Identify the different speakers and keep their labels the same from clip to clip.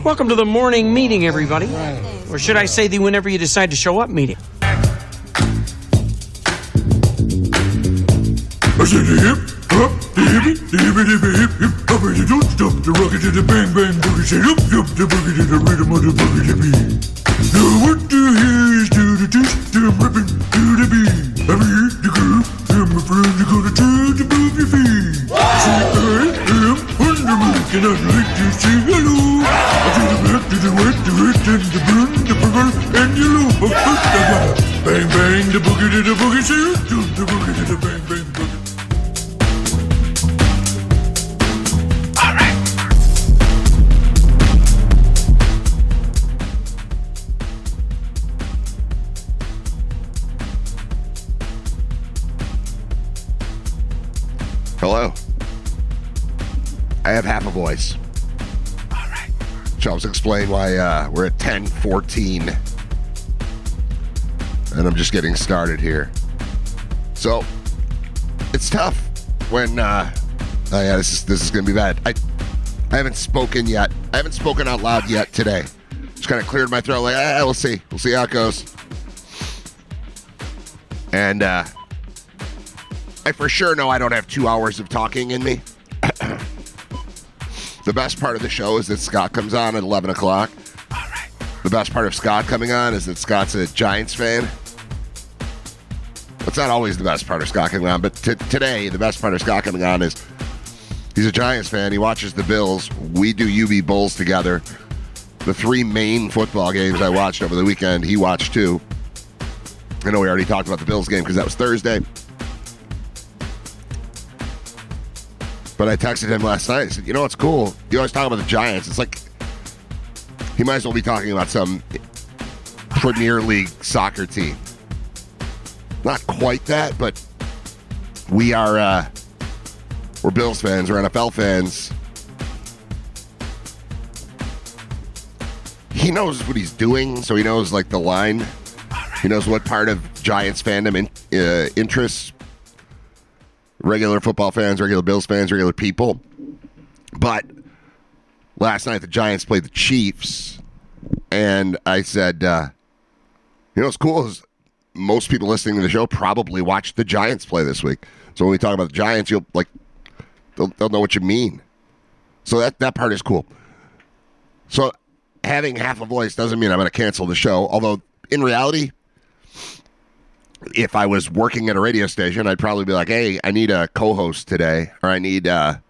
Speaker 1: Welcome to the morning meeting, everybody. Or should I say the whenever you decide to show up meeting.
Speaker 2: I said the hip, hop, the hippie, the hippie, the hip, hip, hop, and you don't stop the rocket to the bang, bang, boogie, say up, up, the boogie to the rhythm of the boogie to beat. Now what the hell is to the twist, I'm ripping to the beat. I'm here, the groove, and my friend, you're gonna try to move your feet. See, I am Wonder Man, and I'd like to say hello. I do the black, to the white, the red, and the blue, the purple, and yellow. But first I gotta bang, bang, the boogie to the boogie, say up, the boogie to the bang, bang, boogie.
Speaker 3: Hello. I have half a voice. All right. Charles, explain why we're at 10:14, and I'm just getting started here. So it's tough when. This is gonna be bad. I haven't spoken yet. I haven't spoken out loud yet today. Just kind of cleared my throat. Like, we'll see. We'll see how it goes. And I for sure know I don't have 2 hours of talking in me. The best part of the show is that Scott comes on at 11 o'clock. All right. The best part of Scott coming on is that Scott's a Giants fan. It's not always the best part of Scott coming on, but today, the best part of Scott coming on is he's a Giants fan. He watches the Bills. We do UB Bulls together. The 3 main football games I watched over the weekend, he watched too. I know we already talked about the Bills game because that was Thursday. But I texted him last night. I said, you know what's cool? You always talk about the Giants. It's like he might as well be talking about some Premier League soccer team. Not quite that, but we're Bills fans. We're NFL fans. He knows what he's doing, so he knows like the line. He knows what part of Giants fandom interests regular football fans, regular Bills fans, regular people. But last night the Giants played the Chiefs, and I said, you know what's cool is most people listening to the show probably watched the Giants play this week. So when we talk about the Giants, you'll like they'll know what you mean. So that part is cool. So having half a voice doesn't mean I'm going to cancel the show. Although in reality, if I was working at a radio station, I'd probably be like, "Hey, I need a co-host today, or I need a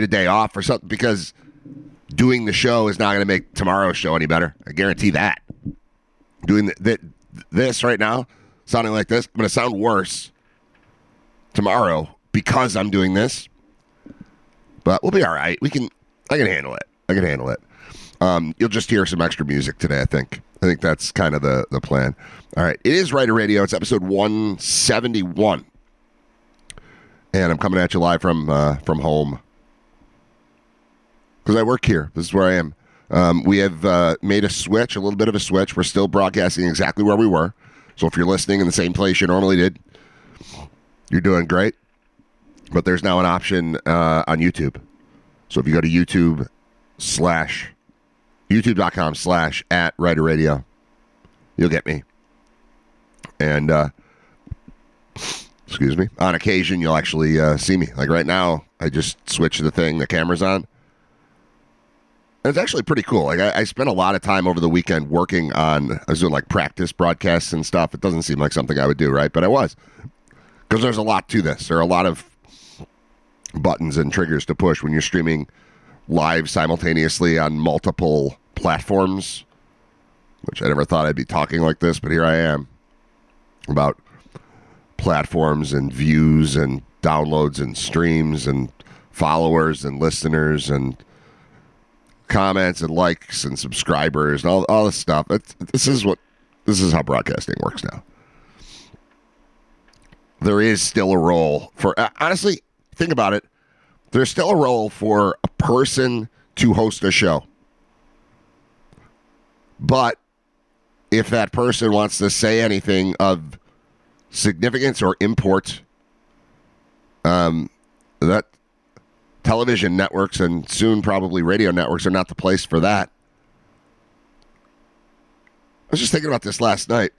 Speaker 3: day off or something," because doing the show is not going to make tomorrow's show any better. I guarantee that. Doing this right now, sounding like this, I'm going to sound worse tomorrow because I'm doing this. But we'll be all right. I can handle it. You'll just hear some extra music today, I think. I think that's kind of the plan. All right. It is Writer Radio. It's episode 171. And I'm coming at you live from home. Because I work here. This is where I am. We have made a little bit of a switch. We're still broadcasting exactly where we were. So if you're listening in the same place you normally did, you're doing great. But there's now an option on YouTube. So if you go to youtube.com/@writerradio, you'll get me. And, excuse me, on occasion, you'll actually see me. Like right now, I just switched the camera's on. And it's actually pretty cool. Like I spent a lot of time over the weekend working on, I was doing like practice broadcasts and stuff. It doesn't seem like something I would do, right? But I was. Because there's a lot to this. There are a lot of buttons and triggers to push when you're streaming live simultaneously on multiple platforms, which I never thought I'd be talking like this, but here I am about platforms and views and downloads and streams and followers and listeners and comments and likes and subscribers and all this stuff. This is how broadcasting works now. There is still a role for, honestly, think about it. There's still a role for a person to host a show. But if that person wants to say anything of significance or import, that's television networks and soon probably radio networks are not the place for that. I was just thinking about this last night.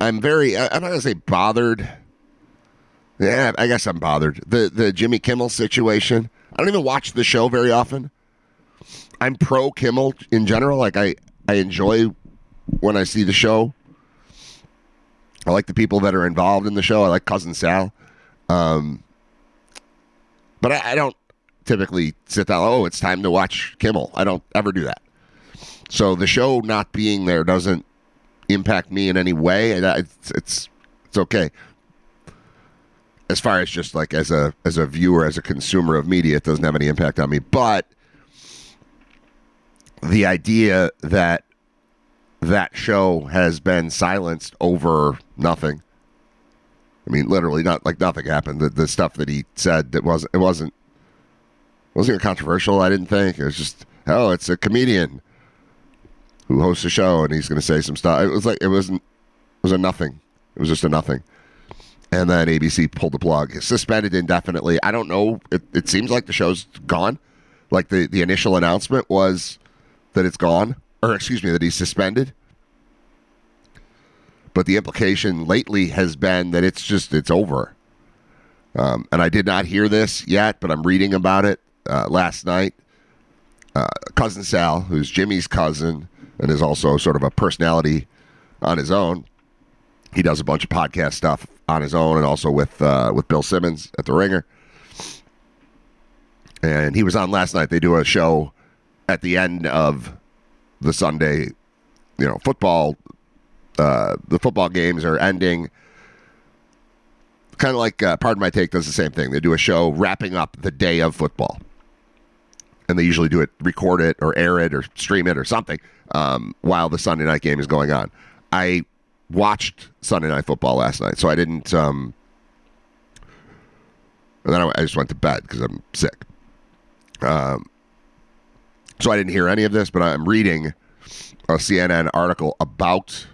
Speaker 3: I'm not going to say bothered. Yeah, I guess I'm bothered. The Jimmy Kimmel situation. I don't even watch the show very often. I'm pro Kimmel in general. Like, I enjoy when I see the show. I like the people that are involved in the show. I like Cousin Sal. But I don't typically sit down, oh, it's time to watch Kimmel. I don't ever do that. So the show not being there doesn't impact me in any way. It's okay. As far as just like as a viewer, as a consumer of media, it doesn't have any impact on me. But the idea that show has been silenced over nothing. I mean, literally, not like nothing happened. The stuff that he said that wasn't even controversial. I didn't think it was just, oh, it's a comedian who hosts a show and he's going to say some stuff. It was like it was a nothing. It was just a nothing. And then ABC pulled the plug, suspended indefinitely. I don't know. It seems like the show's gone. Like the initial announcement was that it's gone, or excuse me, that he's suspended. But the implication lately has been that it's over. And I did not hear this yet, but I'm reading about it last night. Cousin Sal, who's Jimmy's cousin and is also sort of a personality on his own. He does a bunch of podcast stuff on his own and also with Bill Simmons at The Ringer. And he was on last night. They do a show at the end of the Sunday, football. The football games are ending. Kind of like Pardon My Take does the same thing. They do a show wrapping up the day of football. And they usually do it, record it or air it or stream it or something while the Sunday night game is going on. I watched Sunday Night Football last night, so I didn't. And then I just went to bed because I'm sick. So I didn't hear any of this, but I'm reading a CNN article about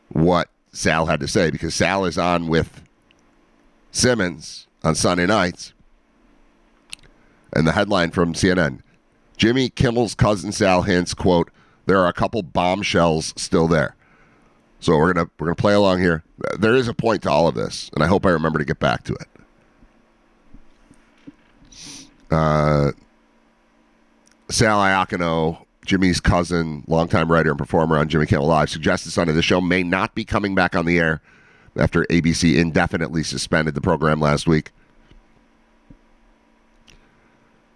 Speaker 3: what Sal had to say because Sal is on with Simmons on Sunday nights. And the headline from CNN, Jimmy Kimmel's cousin Sal hints, quote, there are a couple bombshells still there. So we're gonna play along here. There is a point to all of this, and I hope I remember to get back to it. Sal Iacono, Jimmy's cousin, longtime writer and performer on Jimmy Kimmel Live, suggested Sunday the show may not be coming back on the air after ABC indefinitely suspended the program last week.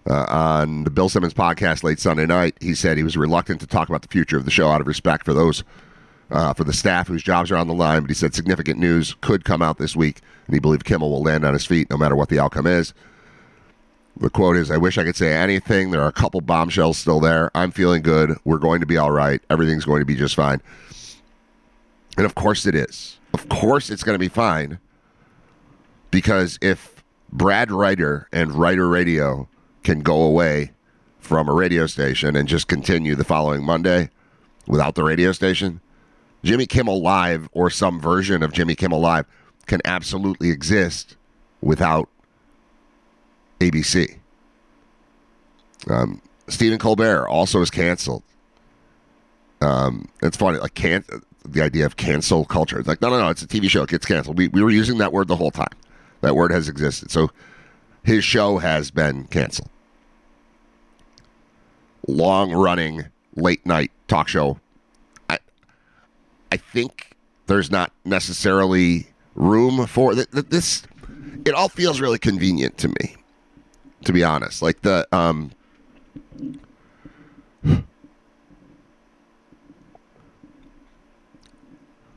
Speaker 3: On the Bill Simmons podcast late Sunday night, he said he was reluctant to talk about the future of the show out of respect for those, for the staff whose jobs are on the line. But he said significant news could come out this week, and he believed Kimmel will land on his feet no matter what the outcome is. The quote is, I wish I could say anything. There are a couple bombshells still there. I'm feeling good. We're going to be all right. Everything's going to be just fine. And of course it is. Of course it's going to be fine. Because if Brad Ryder and Ryder Radio can go away from a radio station and just continue the following Monday without the radio station, Jimmy Kimmel Live or some version of Jimmy Kimmel Live can absolutely exist without ABC. Stephen Colbert also is canceled. It's funny, like the idea of cancel culture. It's like, no, it's a TV show. It gets canceled. We were using that word the whole time. That word has existed. So his show has been canceled. Long-running, late-night talk show. I think there's not necessarily room for this. It all feels really convenient to me, to be honest. Like the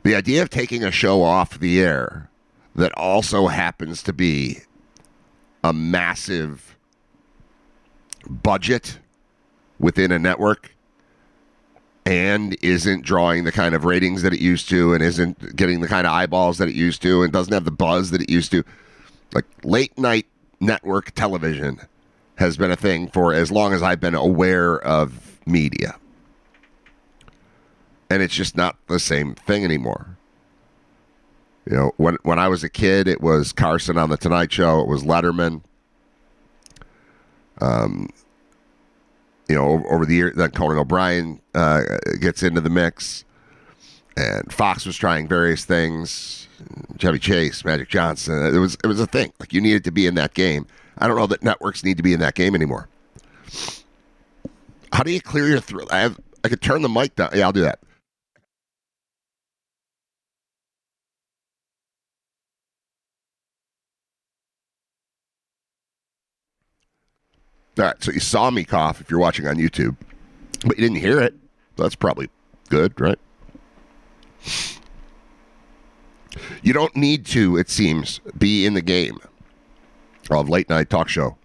Speaker 3: idea of taking a show off the air that also happens to be a massive budget within a network and isn't drawing the kind of ratings that it used to and isn't getting the kind of eyeballs that it used to and doesn't have the buzz that it used to. Like late night network television has been a thing for as long as I've been aware of media. And it's just not the same thing anymore. You know, when I was a kid, it was Carson on The Tonight Show. It was Letterman. Over the year, then Conan O'Brien gets into the mix, and Fox was trying various things. Chevy Chase, Magic Johnson. It was a thing. Like, you needed to be in that game. I don't know that networks need to be in that game anymore. How do you clear your throat? I could turn the mic down. Yeah, I'll do that. All right, so you saw me cough if you're watching on YouTube, but you didn't hear it. That's probably good, right? You don't need to, it seems, be in the game of late night talk show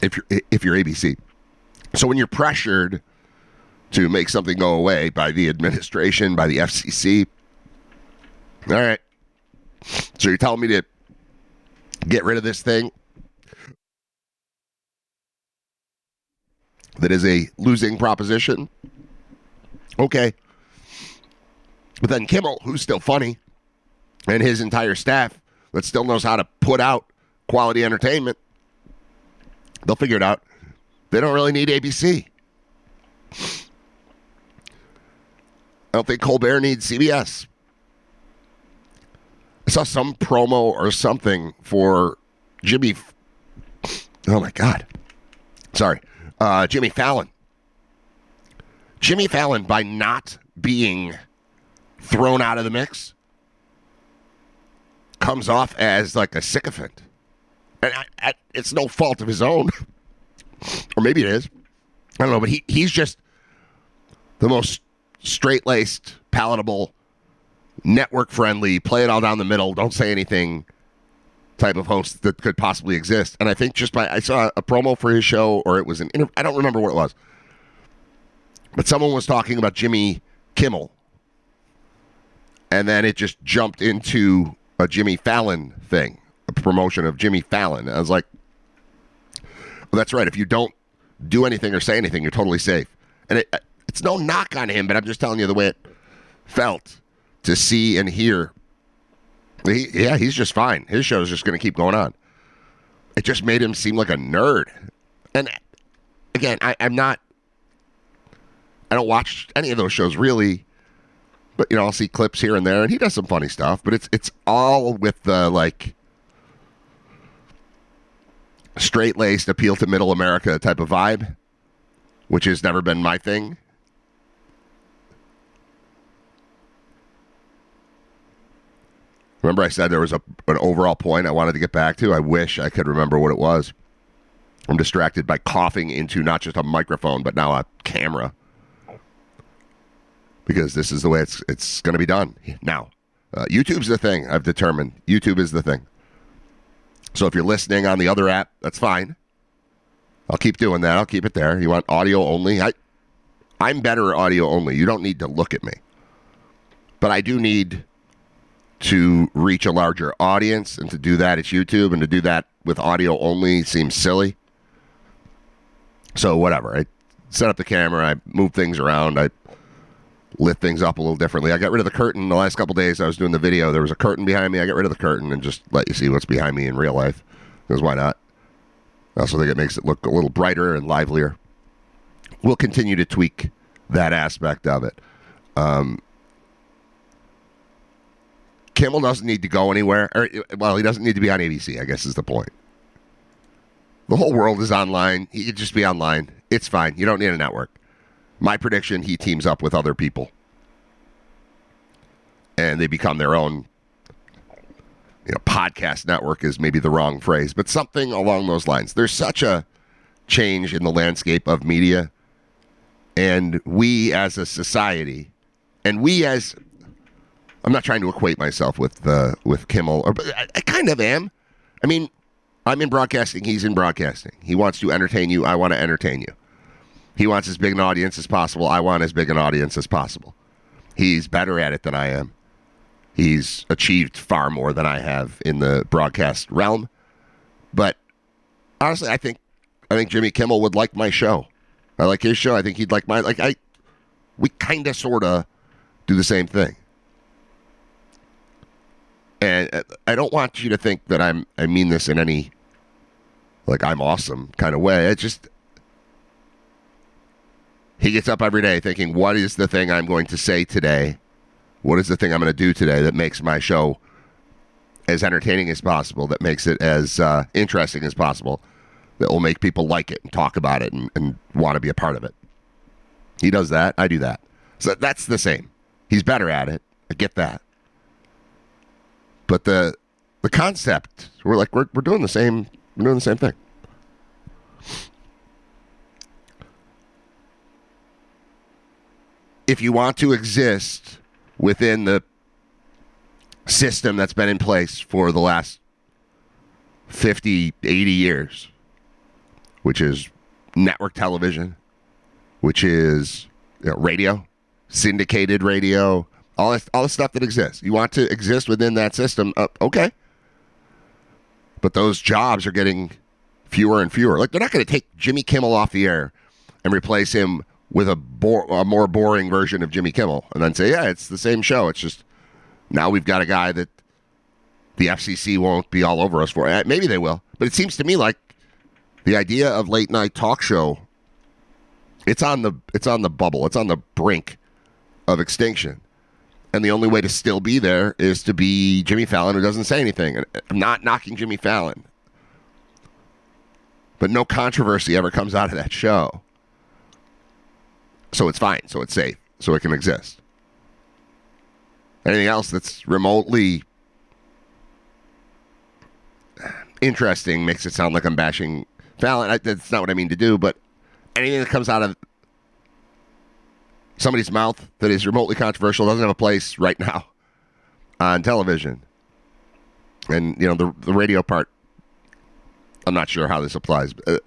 Speaker 3: if you're ABC. So when you're pressured to make something go away by the administration, by the FCC, all right. So you're telling me to get rid of this thing that is a losing proposition? Okay. But then Kimmel, who's still funny, and his entire staff that still knows how to put out quality entertainment, they'll figure it out. They don't really need ABC. I don't think Colbert needs CBS. I saw some promo or something for Jimmy. Oh my God. Sorry. Jimmy Fallon. Jimmy Fallon, by not being thrown out of the mix, comes off as like a sycophant. And it's no fault of his own. Or maybe it is. I don't know, but he's just the most straight-laced, palatable, network-friendly, play it all down the middle, don't say anything type of host that could possibly exist. And I think I saw a promo for his show, or it was an interview. I don't remember what it was. But someone was talking about Jimmy Kimmel. And then it just jumped into a Jimmy Fallon thing, a promotion of Jimmy Fallon. I was like, well, that's right. If you don't do anything or say anything, you're totally safe. And it's no knock on him, but I'm just telling you the way it felt to see and hear. He's just fine. His show is just going to keep going on. It just made him seem like a nerd. And again, I don't watch any of those shows really, but I'll see clips here and there, and he does some funny stuff. But it's all with the like straight-laced appeal to middle America type of vibe, which has never been my thing. Remember I said there was an overall point I wanted to get back to? I wish I could remember what it was. I'm distracted by coughing into not just a microphone, but now a camera. Because this is the way it's going to be done now. YouTube's the thing, I've determined. YouTube is the thing. So if you're listening on the other app, that's fine. I'll keep doing that. I'll keep it there. You want audio only? I'm better audio only. You don't need to look at me. But I do need to reach a larger audience, and to do that, it's YouTube, and to do that with audio only seems silly. So whatever. I set up the camera. I move things around. I lit things up a little differently. I got rid of the curtain the last couple days I was doing the video. There was a curtain behind me. I got rid of the curtain and just let you see what's behind me in real life. Because why not? I also think it makes it look a little brighter and livelier. We'll continue to tweak that aspect of it. Kimmel doesn't need to go anywhere. He doesn't need to be on ABC, I guess is the point. The whole world is online. He could just be online. It's fine. You don't need a network. My prediction, he teams up with other people. And they become their own, podcast network is maybe the wrong phrase, but something along those lines. There's such a change in the landscape of media. And we as a society, and I'm not trying to equate myself with Kimmel, but I kind of am. I mean, I'm in broadcasting. He's in broadcasting. He wants to entertain you. I want to entertain you. He wants as big an audience as possible. I want as big an audience as possible. He's better at it than I am. He's achieved far more than I have in the broadcast realm. But honestly, I think Jimmy Kimmel would like my show. I like his show. I think he'd like mine. We kind of, sort of do the same thing. And I don't want you to think that I mean this in any like I'm awesome kind of way. It just, he gets up every day thinking, what is the thing I'm going to say today? What is the thing I'm going to do today that makes my show as entertaining as possible, that makes it as interesting as possible, that will make people like it and talk about it and want to be a part of it. He does that. I do that. So that's the same. He's better at it. I get that. But the concept, we're doing the same. We're doing the same thing. If you want to exist within the system that's been in place for the last 50, 80 years, which is network television, which is radio, syndicated radio, all the stuff that exists. You want to exist within that system, okay. But those jobs are getting fewer and fewer. Like, they're not going to take Jimmy Kimmel off the air and replace him with a more boring version of Jimmy Kimmel and then say, yeah, it's the same show. It's just now we've got a guy that the FCC won't be all over us for. Maybe they will. But it seems to me like the idea of late night talk show, it's on the bubble. It's on the brink of extinction. And the only way to still be there is to be Jimmy Fallon, who doesn't say anything. And I'm not knocking Jimmy Fallon. But no controversy ever comes out of that show. So it's fine. So it's safe. So it can exist. Anything else that's remotely interesting makes it sound like I'm bashing Fallon. That's not what I mean to do. But anything that comes out of somebody's mouth that is remotely controversial doesn't have a place right now on television. And, the radio part, I'm not sure how this applies. I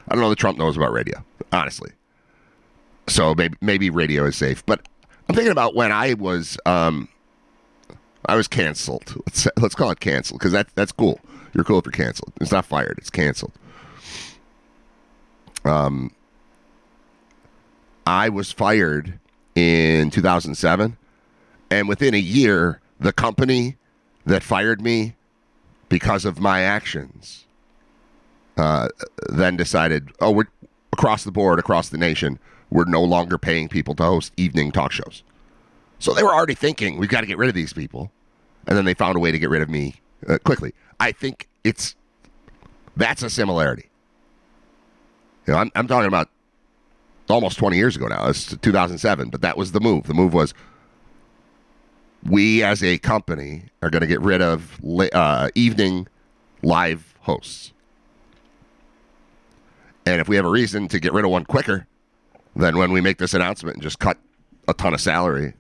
Speaker 3: don't know that Trump knows about radio, honestly. So maybe radio is safe. But I'm thinking about when I was canceled. Let's call it canceled, because that's cool. You're cool if you're canceled. It's not fired. It's canceled. I was fired in 2007, and within a year, the company that fired me because of my actions then decided, we're across the board, across the nation, we're no longer paying people to host evening talk shows. So they were already thinking, we've got to get rid of these people, and then they found a way to get rid of me quickly. I think that's a similarity. I'm talking about almost 20 years ago now. It's 2007, but that was the move. The move was, we as a company are going to get rid of evening live hosts. And if we have a reason to get rid of one quicker than when we make this announcement and just cut a ton of salary,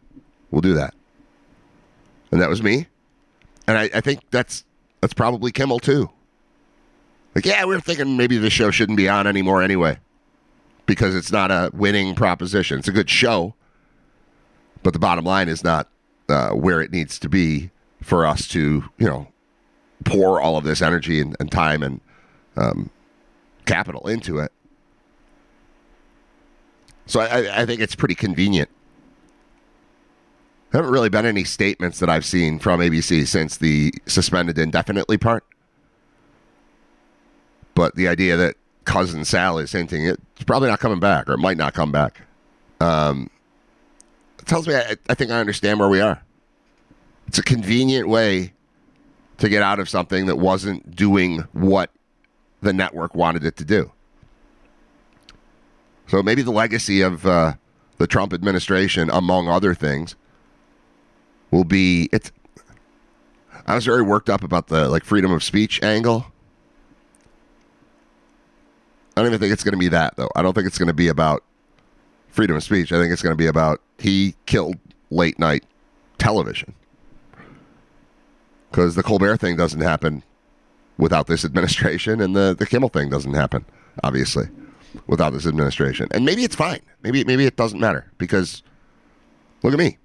Speaker 3: we'll do that. And that was me. And I think that's probably Kimmel too. Like, yeah, we were thinking maybe the show shouldn't be on anymore anyway, because it's not a winning proposition. It's a good show, but the bottom line is not where it needs to be for us to, pour all of this energy and time and capital into it. So I think it's pretty convenient. There haven't really been any statements that I've seen from ABC since the suspended indefinitely part. But the idea that Cousin Sal is hinting it's probably not coming back, or it might not come back, it tells me I think I understand where we are. It's a convenient way to get out of something that wasn't doing what the network wanted it to do. So maybe the legacy of the Trump administration, among other things, will be I was very worked up about the freedom of speech angle. I don't even think it's going to be that, though. I don't think it's going to be about freedom of speech. I think it's going to be about he killed late night television. Because the Colbert thing doesn't happen without this administration, and the Kimmel thing doesn't happen, obviously, without this administration. And maybe it's fine. Maybe it doesn't matter, because look at me.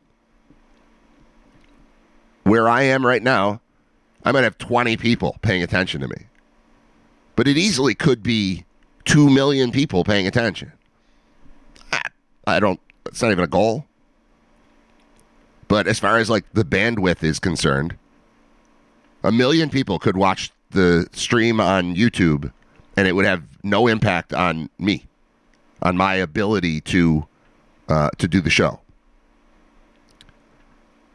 Speaker 3: Where I am right now, I might have 20 people paying attention to me. But it easily could be 2 million people paying attention. It's not even a goal. But as far as the bandwidth is concerned, 1 million people could watch the stream on YouTube and it would have no impact on me, on my ability to do the show.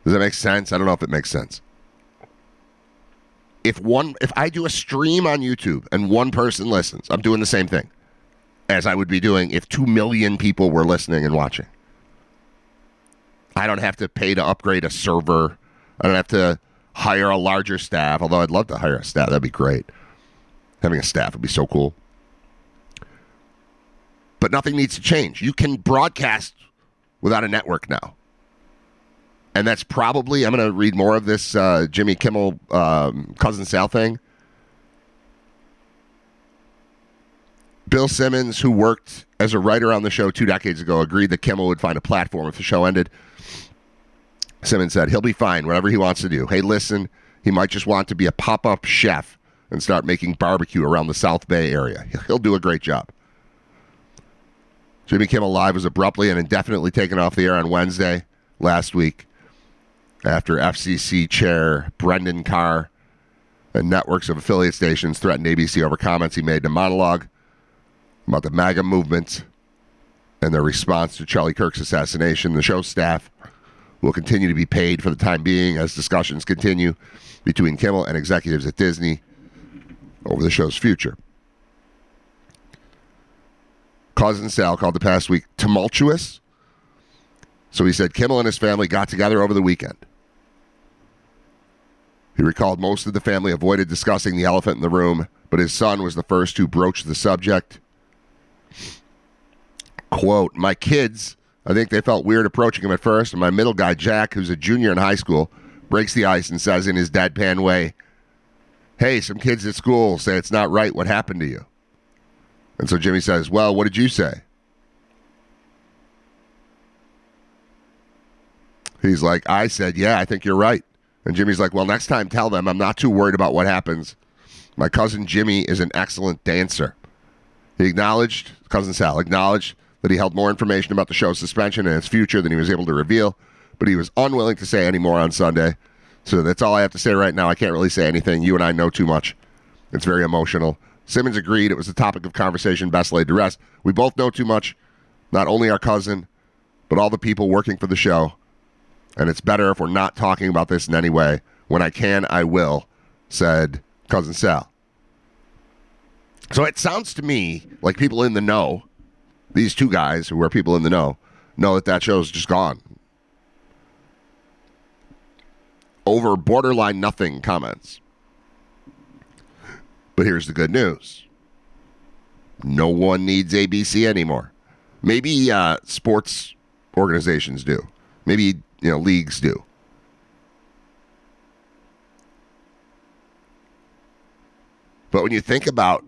Speaker 3: Does that make sense? I don't know if it makes sense. If I do a stream on YouTube and one person listens, I'm doing the same thing as I would be doing if 2 million people were listening and watching. I don't have to pay to upgrade a server. I don't have to hire a larger staff, although I'd love to hire a staff. That'd be great. Having a staff would be so cool. But nothing needs to change. You can broadcast without a network now. And that's probably, I'm going to read more of this Jimmy Kimmel Cousin Sal thing. Bill Simmons, who worked as a writer on the show 2 decades ago, agreed that Kimmel would find a platform if the show ended. Simmons said, he'll be fine, whatever he wants to do. Hey, listen, he might just want to be a pop-up chef and start making barbecue around the South Bay area. He'll do a great job. Jimmy Kimmel Live was abruptly and indefinitely taken off the air on Wednesday last week after FCC chair Brendan Carr and networks of affiliate stations threatened ABC over comments he made in a monologue about the MAGA movement and their response to Charlie Kirk's assassination. The show staff will continue to be paid for the time being as discussions continue between Kimmel and executives at Disney over the show's future. Cousin Sal called the past week tumultuous. So he said Kimmel and his family got together over the weekend. He recalled most of the family avoided discussing the elephant in the room, but his son was the first who broached the subject. Quote, my kids, I think they felt weird approaching him at first, and my middle guy, Jack, who's a junior in high school, breaks the ice and says in his deadpan way, hey, some kids at school say it's not right what happened to you. And so Jimmy says, well, what did you say? He's like, I said, yeah, I think you're right. And Jimmy's like, well, next time tell them I'm not too worried about what happens. My cousin Jimmy is an excellent dancer. Cousin Sal acknowledged that he held more information about the show's suspension and its future than he was able to reveal, but he was unwilling to say any more on Sunday. So that's all I have to say right now. I can't really say anything. You and I know too much. It's very emotional. Simmons agreed it was a topic of conversation best laid to rest. We both know too much, not only our cousin, but all the people working for the show. And it's better if we're not talking about this in any way. When I can, I will, said Cousin Sal. So it sounds to me like people in the know, these two guys who are people in the know that show's just gone. Over borderline nothing comments. But here's the good news. No one needs ABC anymore. Maybe sports organizations do. Maybe, leagues do. But when you think about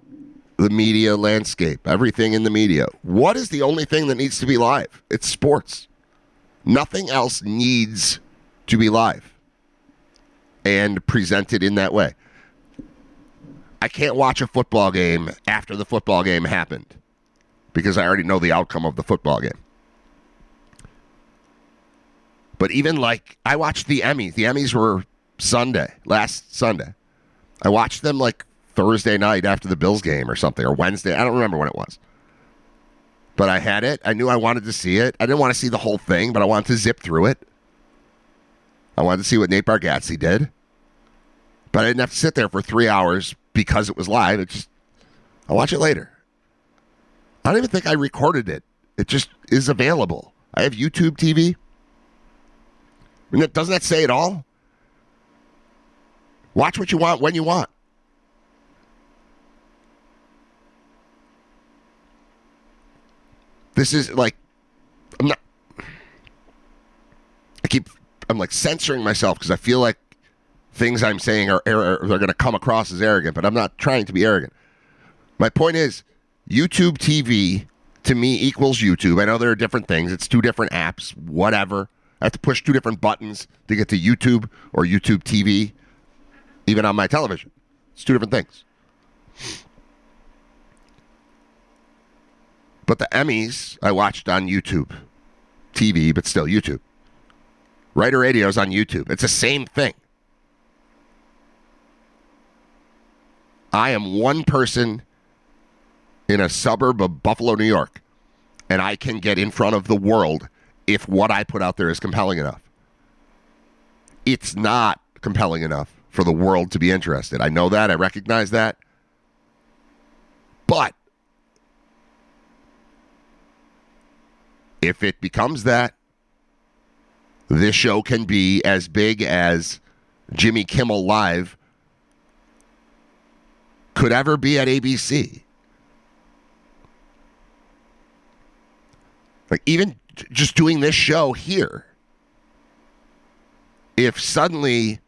Speaker 3: the media landscape, everything in the media, what is the only thing that needs to be live? It's sports. Nothing else needs to be live and presented in that way. I can't watch a football game after the football game happened because I already know the outcome of the football game. But even I watched the Emmys. The Emmys were last Sunday. I watched them Thursday night after the Bills game or something, or Wednesday. I don't remember when it was. But I had it. I knew I wanted to see it. I didn't want to see the whole thing, but I wanted to zip through it. I wanted to see what Nate Bargatze did. But I didn't have to sit there for 3 hours because it was live. I'll watch it later. I don't even think I recorded it. It just is available. I have YouTube TV. Doesn't that say it all? Watch what you want when you want. This is I'm censoring myself because I feel like things I'm saying are going to come across as arrogant, but I'm not trying to be arrogant. My point is, YouTube TV to me equals YouTube. I know there are different things. It's two different apps, whatever. I have to push two different buttons to get to YouTube or YouTube TV, even on my television. It's two different things. But the Emmys I watched on YouTube. TV, but still YouTube. Writer Radio's on YouTube. It's the same thing. I am one person in a suburb of Buffalo, New York, and I can get in front of the world if what I put out there is compelling enough. It's not compelling enough for the world to be interested. I know that. I recognize that. But if it becomes that, this show can be as big as Jimmy Kimmel Live could ever be at ABC. Like, even just doing this show here, if suddenly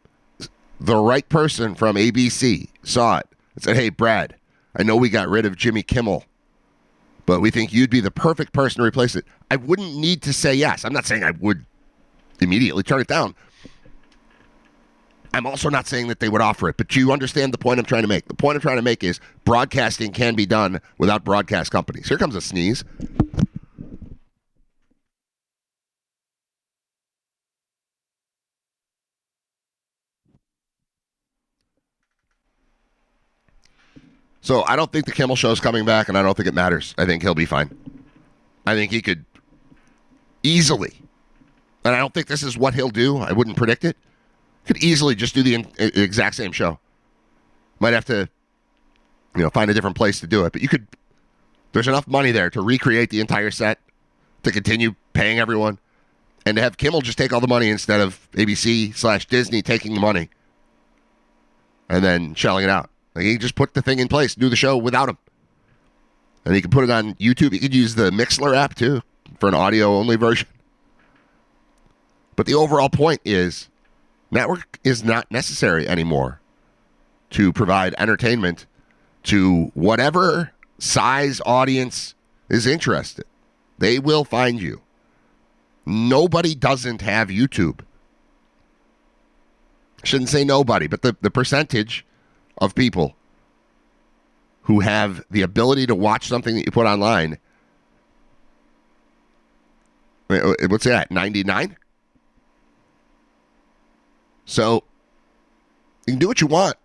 Speaker 3: the right person from ABC saw it and said, hey, Brad, I know we got rid of Jimmy Kimmel, but we think you'd be the perfect person to replace it, I wouldn't need to say yes. I'm not saying I would immediately turn it down. I'm also not saying that they would offer it, but you understand the point I'm trying to make. The point I'm trying to make is broadcasting can be done without broadcast companies. Here comes a sneeze. So I don't think the Kimmel Show is coming back, and I don't think it matters. I think he'll be fine. I think he could easily, and I don't think this is what he'll do. I wouldn't predict it. Could easily just do the exact same show. Might have to, find a different place to do it. But you could. There's enough money there to recreate the entire set, to continue paying everyone, and to have Kimmel just take all the money instead of ABC/Disney taking the money and then shelling it out. Like, he can just put the thing in place, do the show without him. And he can put it on YouTube. He could use the Mixler app, too, for an audio-only version. But the overall point is, network is not necessary anymore to provide entertainment to whatever size audience is interested. They will find you. Nobody doesn't have YouTube. I shouldn't say nobody, but the percentage of people who have the ability to watch something that you put online, what's that, 99? So you can do what you want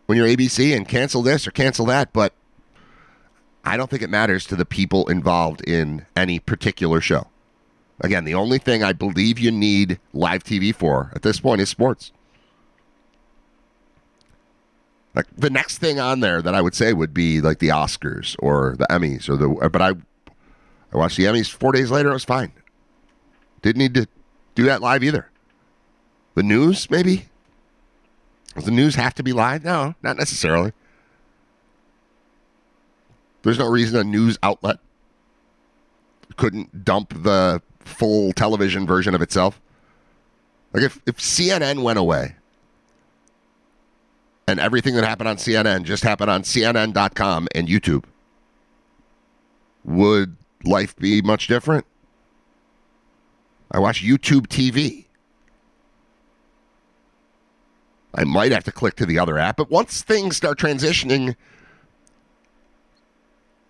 Speaker 3: when you're ABC and cancel this or cancel that, but I don't think it matters to the people involved in any particular show. Again, the only thing I believe you need live TV for at this point is sports. Like, the next thing on there that I would say would be like the Oscars or the Emmys but I watched the Emmys 4 days later. It was fine. Didn't need to do that live either. The news, maybe? Does the news have to be live? No, not necessarily. There's no reason a news outlet couldn't dump the full television version of itself. Like, if CNN went away and everything that happened on CNN just happened on CNN.com and YouTube, would life be much different? I watch YouTube TV. I might have to click to the other app, but once things start transitioning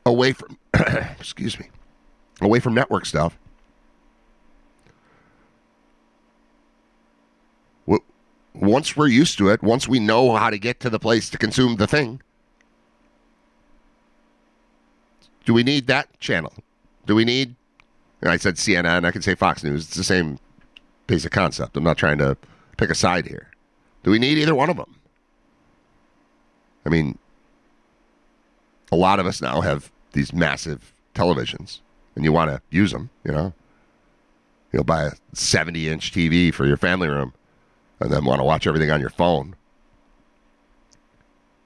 Speaker 3: away from, away from network stuff, once we're used to it, once we know how to get to the place to consume the thing, do we need that channel? Do we need, I said CNN, I could say Fox News. It's the same basic concept. I'm not trying to pick a side here. Do we need either one of them? I mean, a lot of us now have these massive televisions, and you want to use them, You'll buy a 70-inch TV for your family room and then want to watch everything on your phone.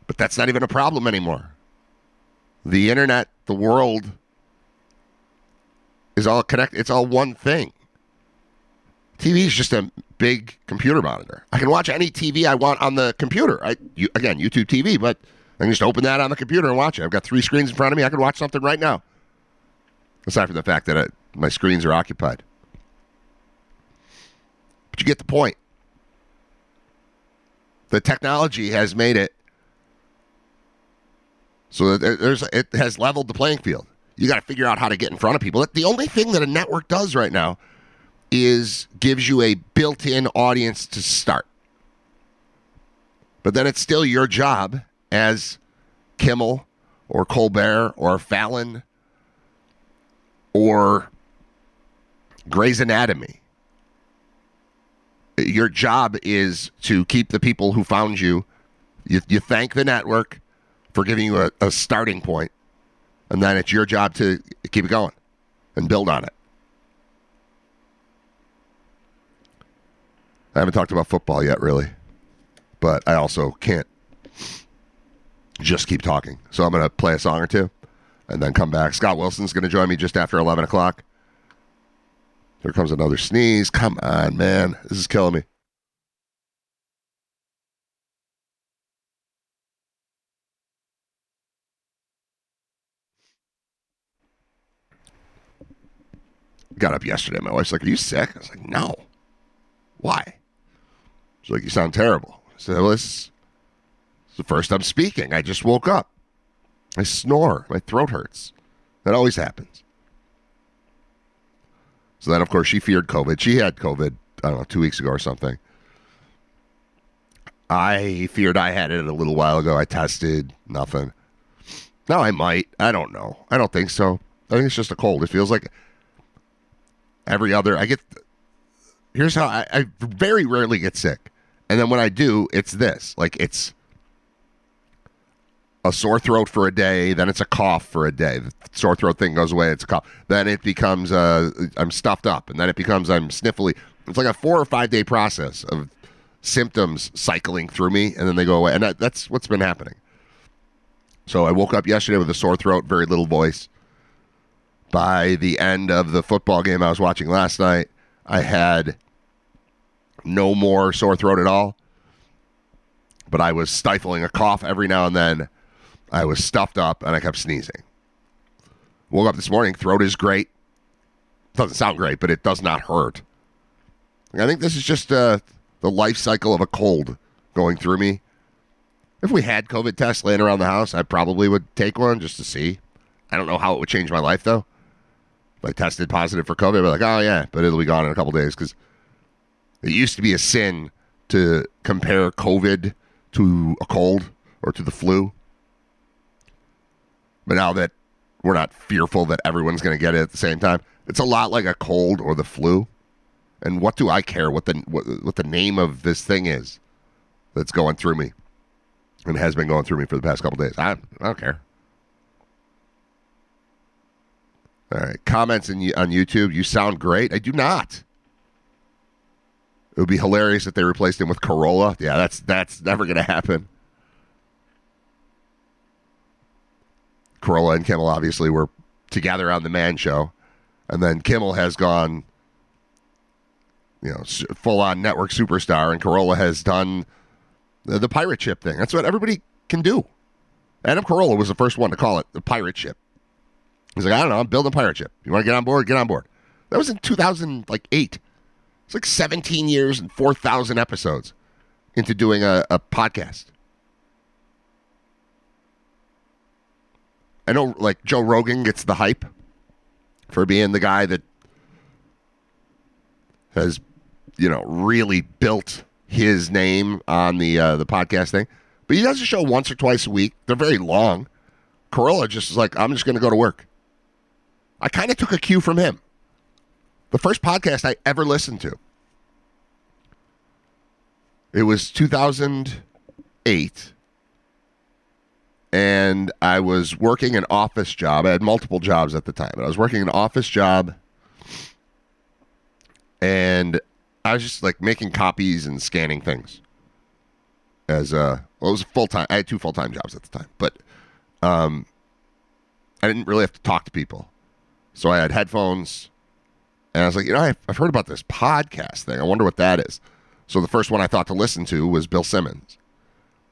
Speaker 3: But that's not even a problem anymore. The internet, the world, is all connected. It's all one thing. TV is just a big computer monitor. I can watch any TV I want on the computer. Again, YouTube TV, but I can just open that on the computer and watch it. I've got 3 screens in front of me. I can watch something right now. Aside from the fact that my screens are occupied. But you get the point. The technology has made it so that it has leveled the playing field. You got to figure out how to get in front of people. The only thing that a network does right now is gives you a built-in audience to start. But then it's still your job as Kimmel or Colbert or Fallon or Grey's Anatomy. Your job is to keep the people who found you. You thank the network for giving you a starting point, and then it's your job to keep it going and build on it. I haven't talked about football yet, really, but I also can't just keep talking. So I'm going to play a song or two and then come back. Scott Wilson's going to join me just after 11 o'clock. Here comes another sneeze. Come on, man. This is killing me. Got up yesterday. My wife's like, "Are you sick?" I was like, "No." "Why?" She's like, "You sound terrible." I said, "Well, this is the first I'm speaking. I just woke up. I snore. My throat hurts. That always happens." So then, of course, she feared COVID. She had COVID, I don't know, 2 weeks ago or something. I feared I had it a little while ago. I tested. Nothing. Now I might. I don't know. I don't think so. I think it's just a cold. It feels like every other. Here's how I very rarely get sick. And then when I do, it's this. Like, it's a sore throat for a day, then it's a cough for a day. The sore throat thing goes away, it's a cough. Then it becomes I'm stuffed up, and then it becomes I'm sniffly. It's like a 4 or 5 day process of symptoms cycling through me, and then they go away. And that's what's been happening. So I woke up yesterday with a sore throat, very little voice. By the end of the football game I was watching last night, I had no more sore throat at all. But I was stifling a cough every now and then. I was stuffed up, and I kept sneezing. Woke up this morning, throat is great. Doesn't sound great, but it does not hurt. I think this is just the life cycle of a cold going through me. If we had COVID tests laying around the house, I probably would take one just to see. I don't know how it would change my life, though. If I tested positive for COVID, I'd be like, "Oh, yeah," but it'll be gone in a couple days, because it used to be a sin to compare COVID to a cold or to the flu. But now that we're not fearful that everyone's going to get it at the same time, it's a lot like a cold or the flu. And what do I care what the name of this thing is that's going through me and has been going through me for the past couple days? I don't care. All right. Comments on YouTube. "You sound great." I do not. It would be hilarious if they replaced him with Corolla. Yeah, that's never going to happen. Corolla and Kimmel obviously were together on the Man Show, and then Kimmel has gone, full-on network superstar, and Corolla has done the pirate ship thing. That's what everybody can do. Adam Carolla was the first one to call it the pirate ship. He's like, "I don't know, I'm building a pirate ship. You want to get on board? Get on board." That was in 2008. It's like 17 years and 4,000 episodes into doing a podcast. I know, like, Joe Rogan gets the hype for being the guy that has, really built his name on the podcast thing. But he does a show once or twice a week. They're very long. Corolla just is like, "I'm just going to go to work." I kind of took a cue from him. The first podcast I ever listened to, it was 2008. And I was working an office job. I had multiple jobs at the time, but I was working an office job, and I was just like making copies and scanning things. It was full-time. I had 2 full-time jobs at the time, but I didn't really have to talk to people. So I had headphones, and I was like, I've heard about this podcast thing. I wonder what that is. So the first one I thought to listen to was Bill Simmons.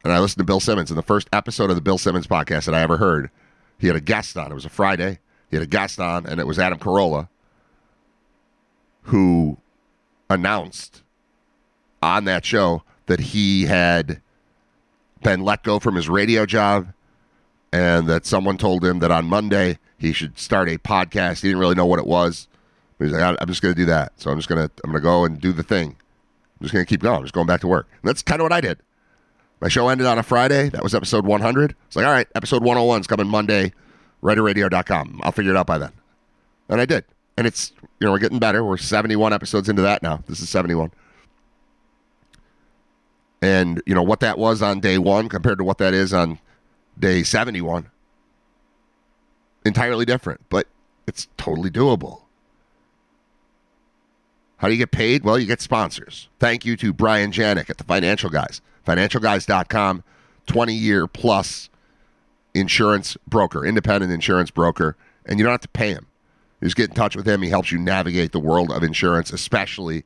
Speaker 3: And I listened to Bill Simmons. In the first episode of the Bill Simmons podcast that I ever heard, he had a guest on. It was a Friday. He had a guest on, and it was Adam Carolla, who announced on that show that he had been let go from his radio job, and that someone told him that on Monday he should start a podcast. He didn't really know what it was. But he's like, "I'm just going to do that. So I'm going to go and do the thing. I'm just going to keep going. I'm just going back to work." And that's kind of what I did. My show ended on a Friday. That was episode 100. It's like, all right, episode 101 is coming Monday, writerradio.com. I'll figure it out by then. And I did. And it's, we're getting better. We're 71 episodes into that now. This is 71. And, what that was on day one compared to what that is on day 71. Entirely different, but it's totally doable. How do you get paid? Well, you get sponsors. Thank you to Brian Janik at the Financial Guys. FinancialGuys.com, 20-year plus insurance broker, independent insurance broker, and you don't have to pay him. You just get in touch with him. He helps you navigate the world of insurance, especially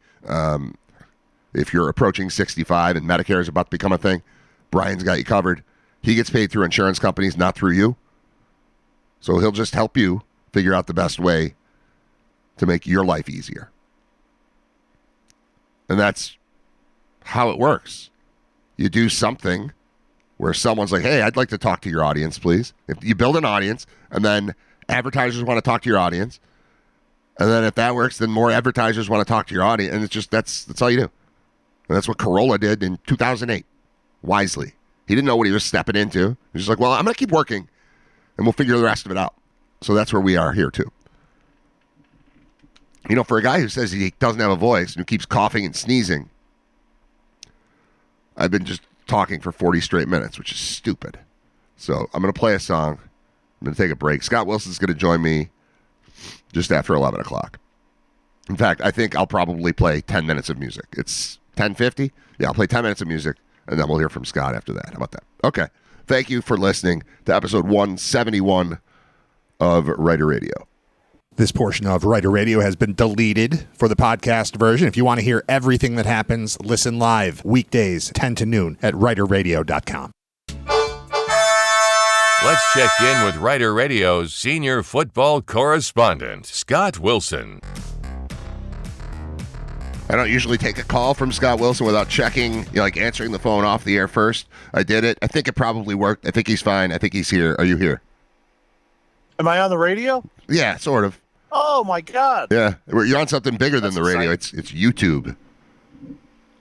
Speaker 3: if you're approaching 65 and Medicare is about to become a thing. Brian's got you covered. He gets paid through insurance companies, not through you. So he'll just help you figure out the best way to make your life easier. And that's how it works. You do something where someone's like, hey, I'd like to talk to your audience, please. If you build an audience, and then advertisers want to talk to your audience, and then if that works, then more advertisers want to talk to your audience, and it's just, that's all you do. And that's what Corolla did in 2008, wisely. He didn't know what he was stepping into. He was just like, well, I'm going to keep working, and we'll figure the rest of it out. So that's where we are here, too. For a guy who says he doesn't have a voice and who keeps coughing and sneezing, I've been just talking for 40 straight minutes, which is stupid. So I'm going to play a song. I'm going to take a break. Scott Wilson's going to join me just after 11 o'clock. In fact, I think I'll probably play 10 minutes of music. It's 10:50? Yeah, I'll play 10 minutes of music, and then we'll hear from Scott after that. How about that? Okay. Thank you for listening to episode 171 of Writer Radio.
Speaker 4: This portion of Writer Radio has been deleted for the podcast version. If you want to hear everything that happens, listen live weekdays 10 to noon at writerradio.com.
Speaker 5: Let's check in with Writer Radio's senior football correspondent, Scott Wilson.
Speaker 3: I don't usually take a call from Scott Wilson without checking, answering the phone off the air first. I did it. I think it probably worked. I think he's fine. I think he's here. Are you here?
Speaker 6: Am I on the radio?
Speaker 3: Yeah, sort of.
Speaker 6: Oh, my God.
Speaker 3: Yeah. You're on something bigger than the radio. It's YouTube.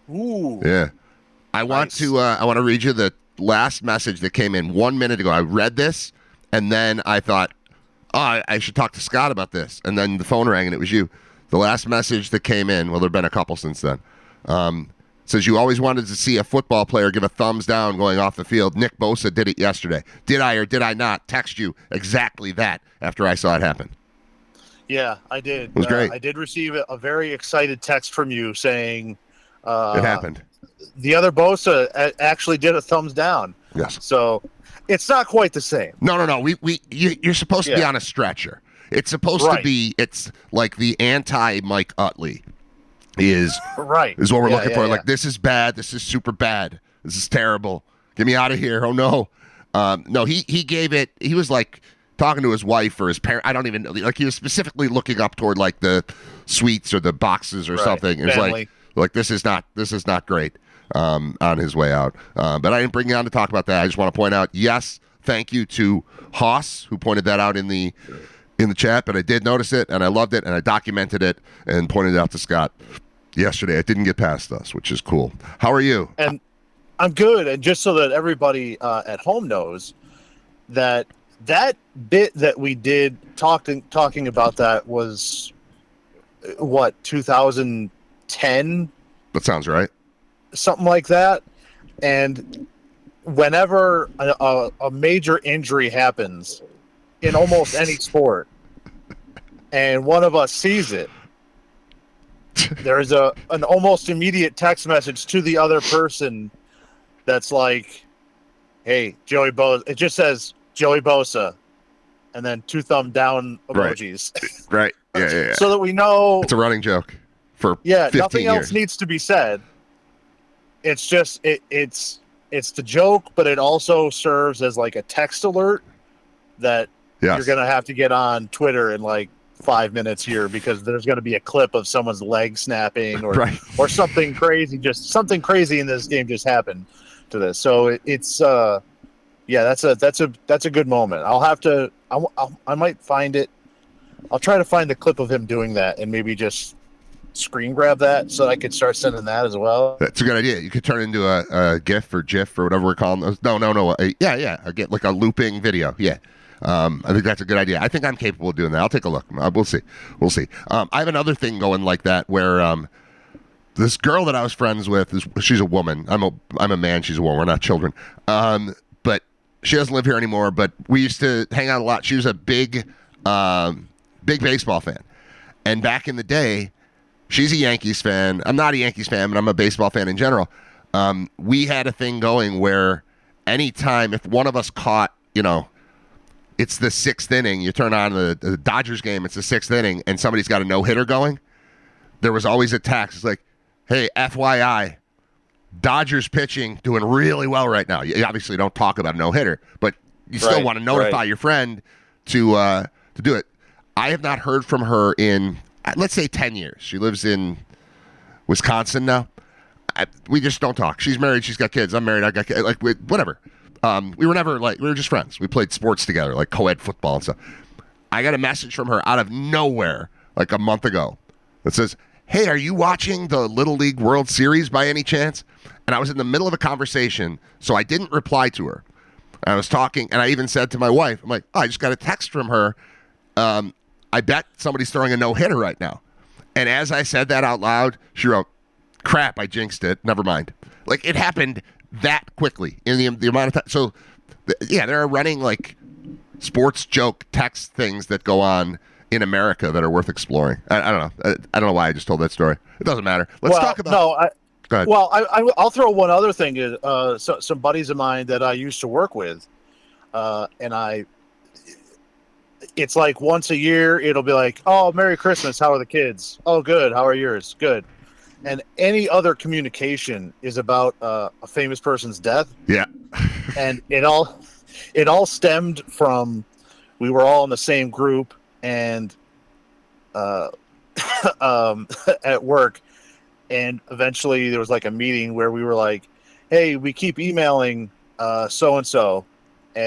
Speaker 6: Ooh.
Speaker 3: Yeah. I want to read you the last message that came in 1 minute ago. I read this, and then I thought, I should talk to Scott about this. And then the phone rang, and it was you. The last message that came in, well, there have been a couple since then, says you always wanted to see a football player give a thumbs down going off the field. Nick Bosa did it yesterday. Did I or did I not text you exactly that after I saw it happen?
Speaker 6: Yeah, I did.
Speaker 3: It was great.
Speaker 6: I did receive a very excited text from you saying
Speaker 3: it happened.
Speaker 6: The other Bosa actually did a thumbs down.
Speaker 3: Yes.
Speaker 6: So it's not quite the same.
Speaker 3: No. You're supposed to be on a stretcher. It's supposed to be. It's like the anti Mike Utley is what we're looking for. Like, this is bad. This is super bad. This is terrible. Get me out of here. Oh no. No, he gave it. He was like talking to his wife or his parent. I don't even know. Like, he was specifically looking up toward like the suites or the boxes or something. It was like this is not great. On his way out. But I didn't bring you on to talk about that. I just want to point out, yes, thank you to Haas, who pointed that out in the chat, but I did notice it, and I loved it, and I documented it and pointed it out to Scott yesterday. It didn't get past us, which is cool. How are you?
Speaker 6: And I'm good. And just so that everybody at home knows that bit that we did talking about that was, 2010?
Speaker 3: That sounds right.
Speaker 6: Something like that. And whenever a major injury happens in almost any sport and one of us sees it, there's an almost immediate text message to the other person that's like, hey, Joey Bosa. It just says Joey Bosa and then 2 thumb down emojis.
Speaker 3: Right. Yeah.
Speaker 6: So that we know
Speaker 3: it's a running joke for 15
Speaker 6: nothing
Speaker 3: years.
Speaker 6: else needs to be said. It's just it's the joke, but it also serves as like a text alert that you're gonna have to get on Twitter in like 5 minutes here because there's gonna be a clip of someone's leg snapping or something crazy. Just something crazy in this game just happened to this. So it's that's a good moment. I'll have to I might find it. I'll try to find the clip of him doing that and maybe just screen grab that so I could start sending that as well?
Speaker 3: That's a good idea. You could turn it into a GIF or GIF or whatever we're calling those. No. Get like a looping video. Yeah. I think that's a good idea. I think I'm capable of doing that. I'll take a look. We'll see. I have another thing going like that where this girl that I was friends with, she's a woman. I'm a man. She's a woman. We're not children. But she doesn't live here anymore. But we used to hang out a lot. She was a big baseball fan. And back in the day, she's a Yankees fan. I'm not a Yankees fan, but I'm a baseball fan in general. We had a thing going where anytime if one of us caught, it's the sixth inning, you turn on the Dodgers game, it's the sixth inning, and somebody's got a no-hitter going, there was always a text. It's like, hey, FYI, Dodgers pitching doing really well right now. You obviously don't talk about a no-hitter, but you still want to notify your friend to do it. I have not heard from her in, let's say, 10 years. She lives in Wisconsin now. We just don't talk. She's married. She's got kids. I'm married. I got kids. Like, whatever. We were never we were just friends. We played sports together, like co-ed football and stuff. I got a message from her out of nowhere like a month ago that says, hey, are you watching the Little League World Series by any chance? And I was in the middle of a conversation, so I didn't reply to her. I was talking, and I even said to my wife, I'm like, I just got a text from her. I bet somebody's throwing a no-hitter right now. And as I said that out loud, she wrote, crap, I jinxed it. Never mind. Like, it happened that quickly in the amount of time. So, there are running, like, sports joke text things that go on in America that are worth exploring. I don't know. I don't know why I just told that story. It doesn't matter. Let's talk about... Go ahead.
Speaker 6: Well, I'll throw one other thing. Some buddies of mine that I used to work with, and it's like once a year, it'll be like, oh, Merry Christmas. How are the kids? Oh, good. How are yours? Good. And any other communication is about a famous person's death.
Speaker 3: Yeah.
Speaker 6: And it all stemmed from, we were all in the same group and at work. And eventually there was like a meeting where we were like, hey, we keep emailing so-and-so,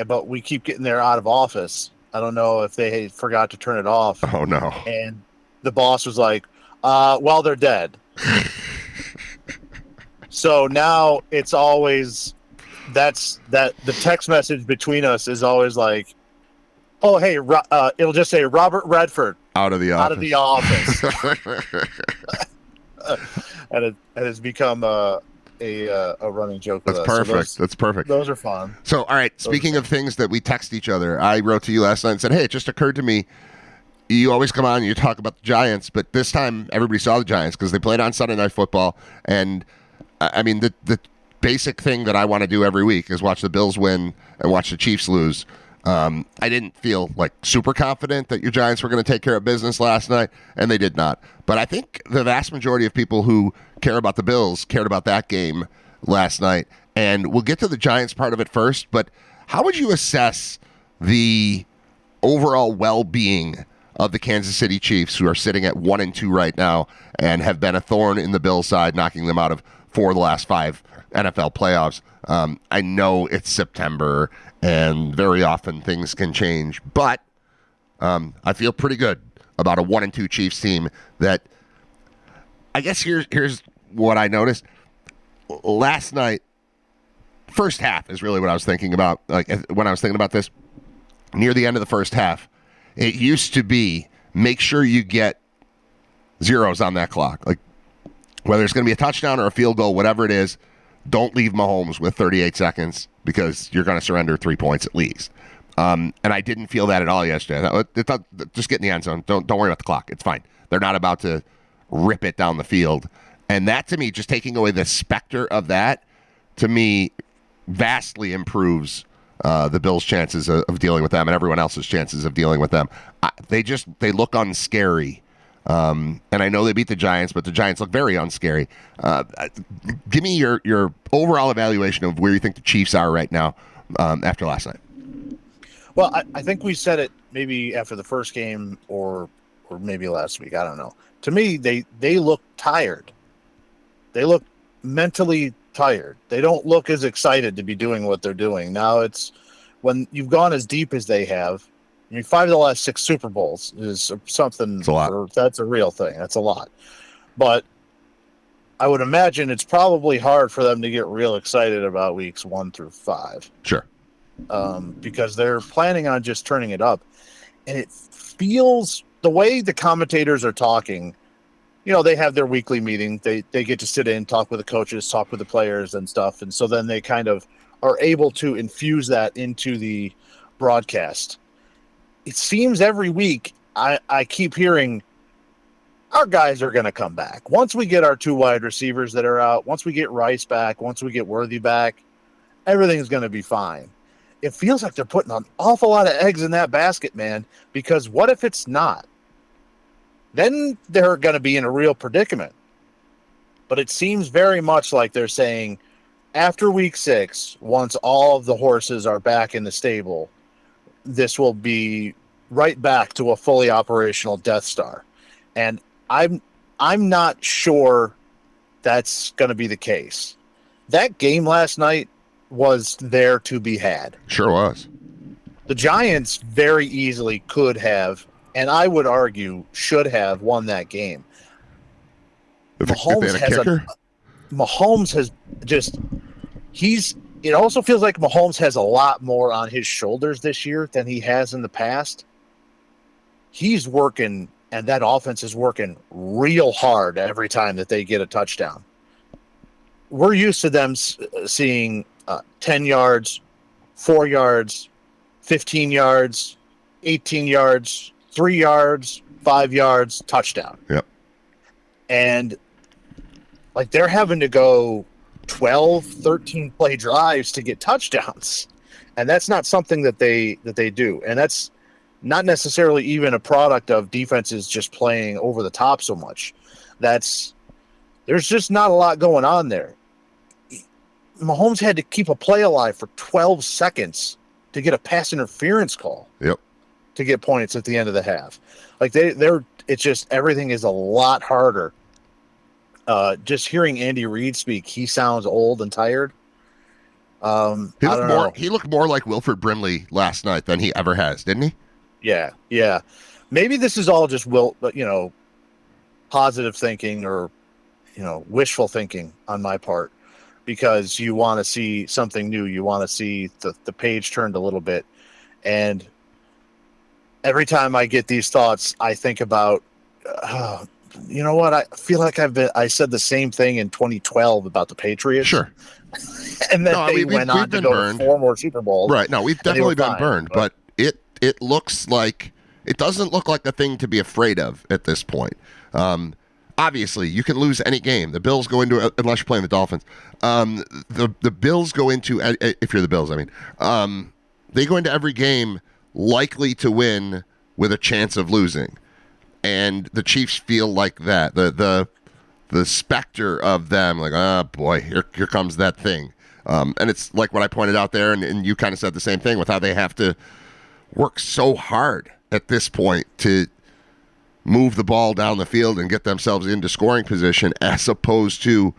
Speaker 6: but we keep getting there out of office. I don't know if they forgot to turn it off.
Speaker 3: Oh, no.
Speaker 6: And the boss was like, well, they're dead. So now it's always the text message between us is always like, oh, hey, it'll just say Robert Redford
Speaker 3: out of the
Speaker 6: office. And it has become a running joke.
Speaker 3: That's perfect. That's perfect.
Speaker 6: Those are fun.
Speaker 3: So, all right. Speaking of things that we text each other, I wrote to you last night and said, hey, it just occurred to me, you always come on and you talk about the Giants, but this time everybody saw the Giants because they played on Sunday Night Football. And, I mean, the basic thing that I want to do every week is watch the Bills win and watch the Chiefs lose. I didn't feel like super confident that your Giants were going to take care of business last night, and they did not. But I think the vast majority of people who care about the Bills cared about that game last night. And we'll get to the Giants part of it first, but how would you assess the overall well-being of the Kansas City Chiefs, who are sitting at 1-2 right now and have been a thorn in the Bills' side, knocking them out of 4 of the last 5 NFL playoffs? I know it's September, and very often things can change, but I feel pretty good about a 1-2 Chiefs team that, I guess here's what I noticed. Last night, first half is really what I was thinking about. Like, when I was thinking about this, near the end of the first half, it used to be make sure you get zeros on that clock. Like, whether it's going to be a touchdown or a field goal, whatever it is, don't leave Mahomes with 38 seconds because you're going to surrender 3 points at least. And I didn't feel that at all yesterday. I thought, just get in the end zone. Don't worry about the clock. It's fine. They're not about to rip it down the field. And that, to me, just taking away the specter of that, to me, vastly improves the Bills' chances of dealing with them and everyone else's chances of dealing with them. They look unscary. And I know they beat the Giants, but the Giants look very unscary. Give me your overall evaluation of where you think the Chiefs are right now after last night.
Speaker 6: Well, I think we said it maybe after the first game or maybe last week. I don't know. To me, they look tired. They look mentally tired. They don't look as excited to be doing what they're doing. Now it's when you've gone as deep as they have. I mean, 5 of the last 6 Super Bowls is something.
Speaker 3: It's a lot.
Speaker 6: That's a real thing. That's a lot. But I would imagine it's probably hard for them to get real excited about weeks 1 through 5.
Speaker 3: Sure.
Speaker 6: Because they're planning on just turning it up. And it feels, the way the commentators are talking, they have their weekly meeting. They get to sit in, talk with the coaches, talk with the players and stuff. And so then they kind of are able to infuse that into the broadcast. It seems every week I keep hearing our guys are going to come back. Once we get our 2 wide receivers that are out, once we get Rice back, once we get Worthy back, everything's going to be fine. It feels like they're putting an awful lot of eggs in that basket, man, because what if it's not? Then they're going to be in a real predicament. But it seems very much like they're saying after week 6, once all of the horses are back in the stable, this will be right back to a fully operational Death Star. And I'm not sure that's going to be the case. That game last night was there to be had.
Speaker 3: Sure was.
Speaker 6: The Giants very easily could have, and I would argue should have, won that game.
Speaker 3: If they had a kicker?
Speaker 6: Mahomes has just it also feels like Mahomes has a lot more on his shoulders this year than he has in the past. He's working, and that offense is working real hard every time that they get a touchdown. We're used to them seeing 10 yards, 4 yards, 15 yards, 18 yards, 3 yards, 5 yards, touchdown.
Speaker 3: Yep.
Speaker 6: And like they're having to go 12, 13 play drives to get touchdowns. And that's not something that they do. And that's not necessarily even a product of defenses just playing over the top so much. There's just not a lot going on there. Mahomes had to keep a play alive for 12 seconds to get a pass interference call.
Speaker 3: Yep.
Speaker 6: To get points at the end of the half. Like it's just everything is a lot harder. Just hearing Andy Reid speak, he sounds old and tired.
Speaker 3: He looked more like Wilford Brimley last night than he ever has, didn't he?
Speaker 6: Yeah. Maybe this is all just positive thinking or wishful thinking on my part, because you want to see something new. You want to see the page turned a little bit. And every time I get these thoughts, I think about, you know what? I feel like I said the same thing in 2012 about the Patriots.
Speaker 3: Sure.
Speaker 6: And then they went on to go to 4 more Super Bowls.
Speaker 3: Right. No, we've definitely been burned, but it looks like it doesn't look like the thing to be afraid of at this point. Obviously, you can lose any game. The Bills go into, unless you're playing the Dolphins. The Bills go into, if you're the Bills, I mean, they go into every game likely to win with a chance of losing, and the Chiefs feel like that. The specter of them, like, oh boy, here comes that thing. And it's like what I pointed out there, and you kind of said the same thing with how they have to work so hard at this point to move the ball down the field and get themselves into scoring position, as opposed to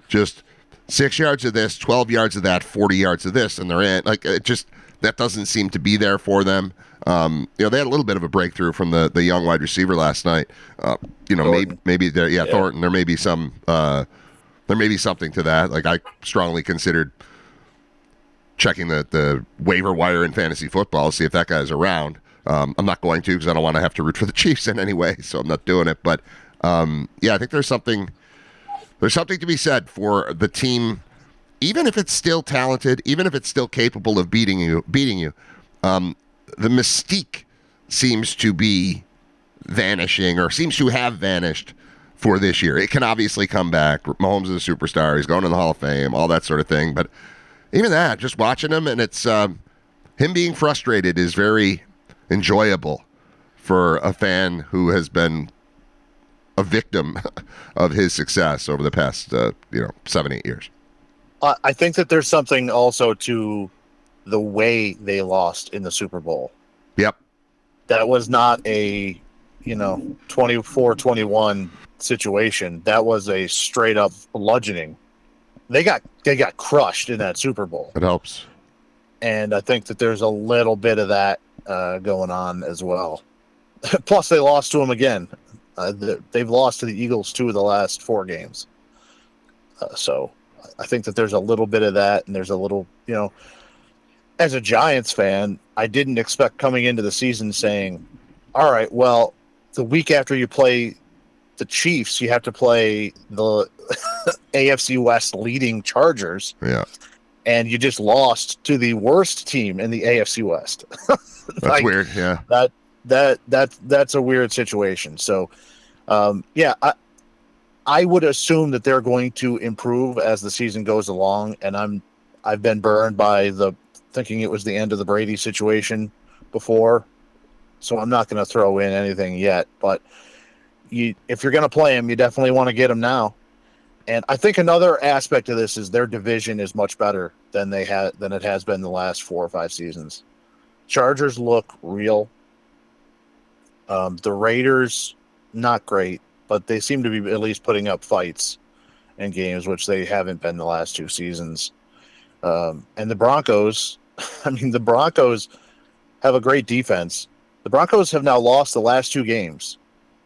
Speaker 3: just 6 yards of this, 12 yards of that, 40 yards of this, and they're in. Like, it just, that doesn't seem to be there for them. They had a little bit of a breakthrough from the young wide receiver last night. Maybe there, Thornton. There may be some, there may be something to that. Like, I strongly considered checking the waiver wire in fantasy football, see if that guy's around. I'm not going to, because I don't want to have to root for the Chiefs in any way, so I'm not doing it. But I think there's something to be said for the team, even if it's still talented, even if it's still capable of beating you. The mystique seems to be vanishing, or seems to have vanished for this year. It can obviously come back. Mahomes is a superstar. He's going to the Hall of Fame, all that sort of thing. But even that, just watching him, and it's him being frustrated is very enjoyable for a fan who has been a victim of his success over the past 7-8 years.
Speaker 6: I think that there's something also to the way they lost in the Super Bowl.
Speaker 3: Yep.
Speaker 6: That was not a 24-21 situation. That was a straight up bludgeoning. They got crushed in that Super Bowl.
Speaker 3: It helps.
Speaker 6: And I think that there's a little bit of that going on as well. Plus, they lost to him again They've lost to the Eagles 2 of the last 4 games. So I think that there's a little bit of that, and there's a little, as a Giants fan, I didn't expect coming into the season saying, all right, well, the week after you play the Chiefs, you have to play the AFC West leading Chargers.
Speaker 3: Yeah.
Speaker 6: And you just lost to the worst team in the AFC West.
Speaker 3: That's weird. Yeah.
Speaker 6: That's a weird situation. So, I would assume that they're going to improve as the season goes along. And I've been burned by thinking it was the end of the Brady situation before. So I'm not going to throw in anything yet. But if you're going to play them, you definitely want to get them now. And I think another aspect of this is their division is much better than it has been the last 4 or 5 seasons. Chargers look real. The Raiders, not great, but they seem to be at least putting up fights in games, which they haven't been the last 2 seasons. And the Broncos, the Broncos have a great defense. The Broncos have now lost the last 2 games,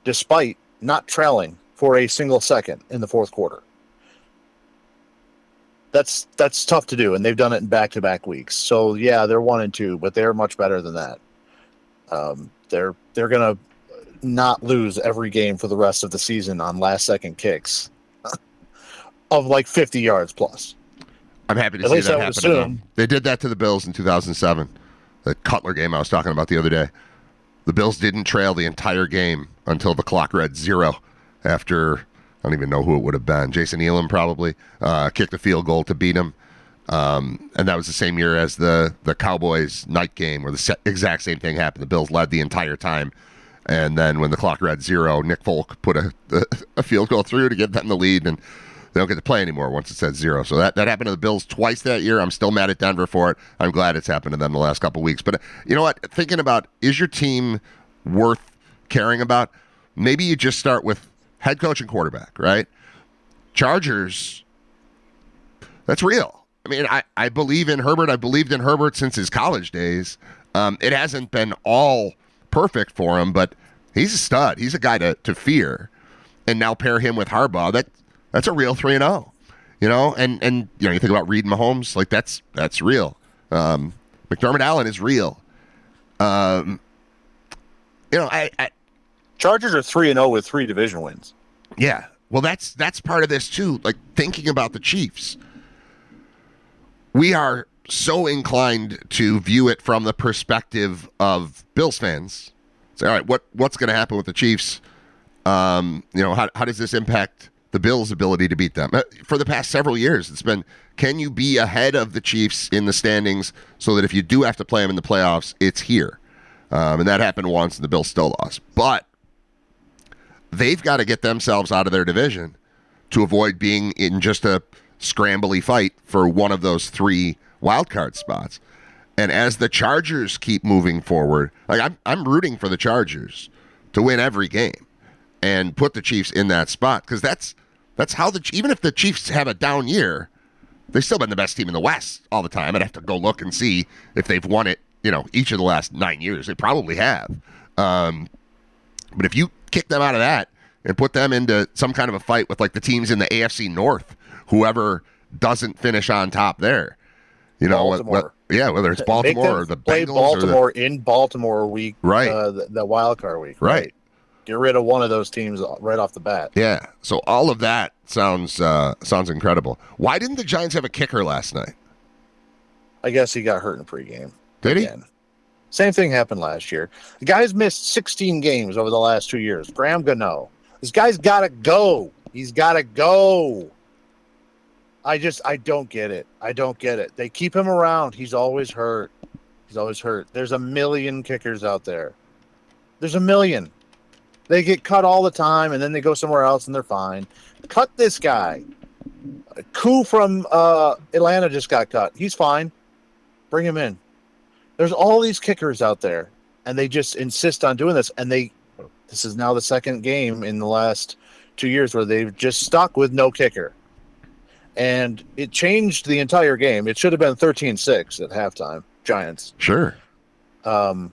Speaker 6: despite not trailing for a single second in the fourth quarter. That's tough to do, and they've done it in back-to-back weeks. So yeah, they're 1-2, but they're much better than that. They're gonna not lose every game for the rest of the season on last-second kicks of like 50 yards plus.
Speaker 3: I'm happy to see that happen to them. They did that to the Bills in 2007. The Cutler game I was talking about the other day. The Bills didn't trail the entire game until the clock read 0 after, I don't even know who it would have been. Jason Elam probably kicked a field goal to beat them. And that was the same year as the Cowboys night game where the exact same thing happened. The Bills led the entire time. And then when the clock read 0, Nick Folk put a field goal through to give them the lead, and they don't get to play anymore once it said 0. So that happened to the Bills twice that year. I'm still mad at Denver for it. I'm glad it's happened to them the last couple of weeks. But you know what? Thinking about, is your team worth caring about? Maybe you just start with head coach and quarterback, right? Chargers, that's real. I believe in Herbert. I believed in Herbert since his college days. It hasn't been all perfect for him, but he's a stud. He's a guy to fear. And now pair him with Harbaugh. That's a real 3-0. And you think about Reed Mahomes, like that's real. McDermott Allen is real.
Speaker 6: Chargers are 3-0 with 3 division wins.
Speaker 3: Yeah. Well, that's part of this too. Like thinking about the Chiefs, we are so inclined to view it from the perspective of Bills fans. Say, all right, what's going to happen with the Chiefs? How does this impact the Bills' ability to beat them? For the past several years, it's been, can you be ahead of the Chiefs in the standings so that if you do have to play them in the playoffs, it's here? And that happened once, and the Bills still lost. But they've got to get themselves out of their division to avoid being in just a scrambly fight for one of those 3 wildcard spots. And as the Chargers keep moving forward, like I'm rooting for the Chargers to win every game and put the Chiefs in that spot, because that's how even if the Chiefs have a down year, they've still been the best team in the West all the time. I'd have to go look and see if they've won it, each of the last 9 years. They probably have. But if you kick them out of that and put them into some kind of a fight with like the teams in the AFC North, whoever doesn't finish on top there,
Speaker 6: Baltimore.
Speaker 3: Whether it's Baltimore or the
Speaker 6: play
Speaker 3: Bengals
Speaker 6: Baltimore in Baltimore week,
Speaker 3: right?
Speaker 6: The wild card week,
Speaker 3: right?
Speaker 6: Get rid of one of those teams right off the bat.
Speaker 3: Yeah. So all of that sounds incredible. Why didn't the Giants have a kicker last night?
Speaker 6: I guess he got hurt in pregame.
Speaker 3: Did he?
Speaker 6: Same thing happened last year. The guy's missed 16 games over the last 2 years. Graham Gano. This guy's got to go. He's got to go. I don't get it. I don't get it. They keep him around. He's always hurt. There's a million kickers out there. There's a million. They get cut all the time, and then they go somewhere else, and they're fine. Cut this guy. Koo from Atlanta just got cut. He's fine. Bring him in. There's all these kickers out there, and they just insist on doing this. And this is now the second game in the last 2 years where they've just stuck with no kicker. And it changed the entire game. It should have been 13-6 at halftime, Giants.
Speaker 3: Sure.
Speaker 6: And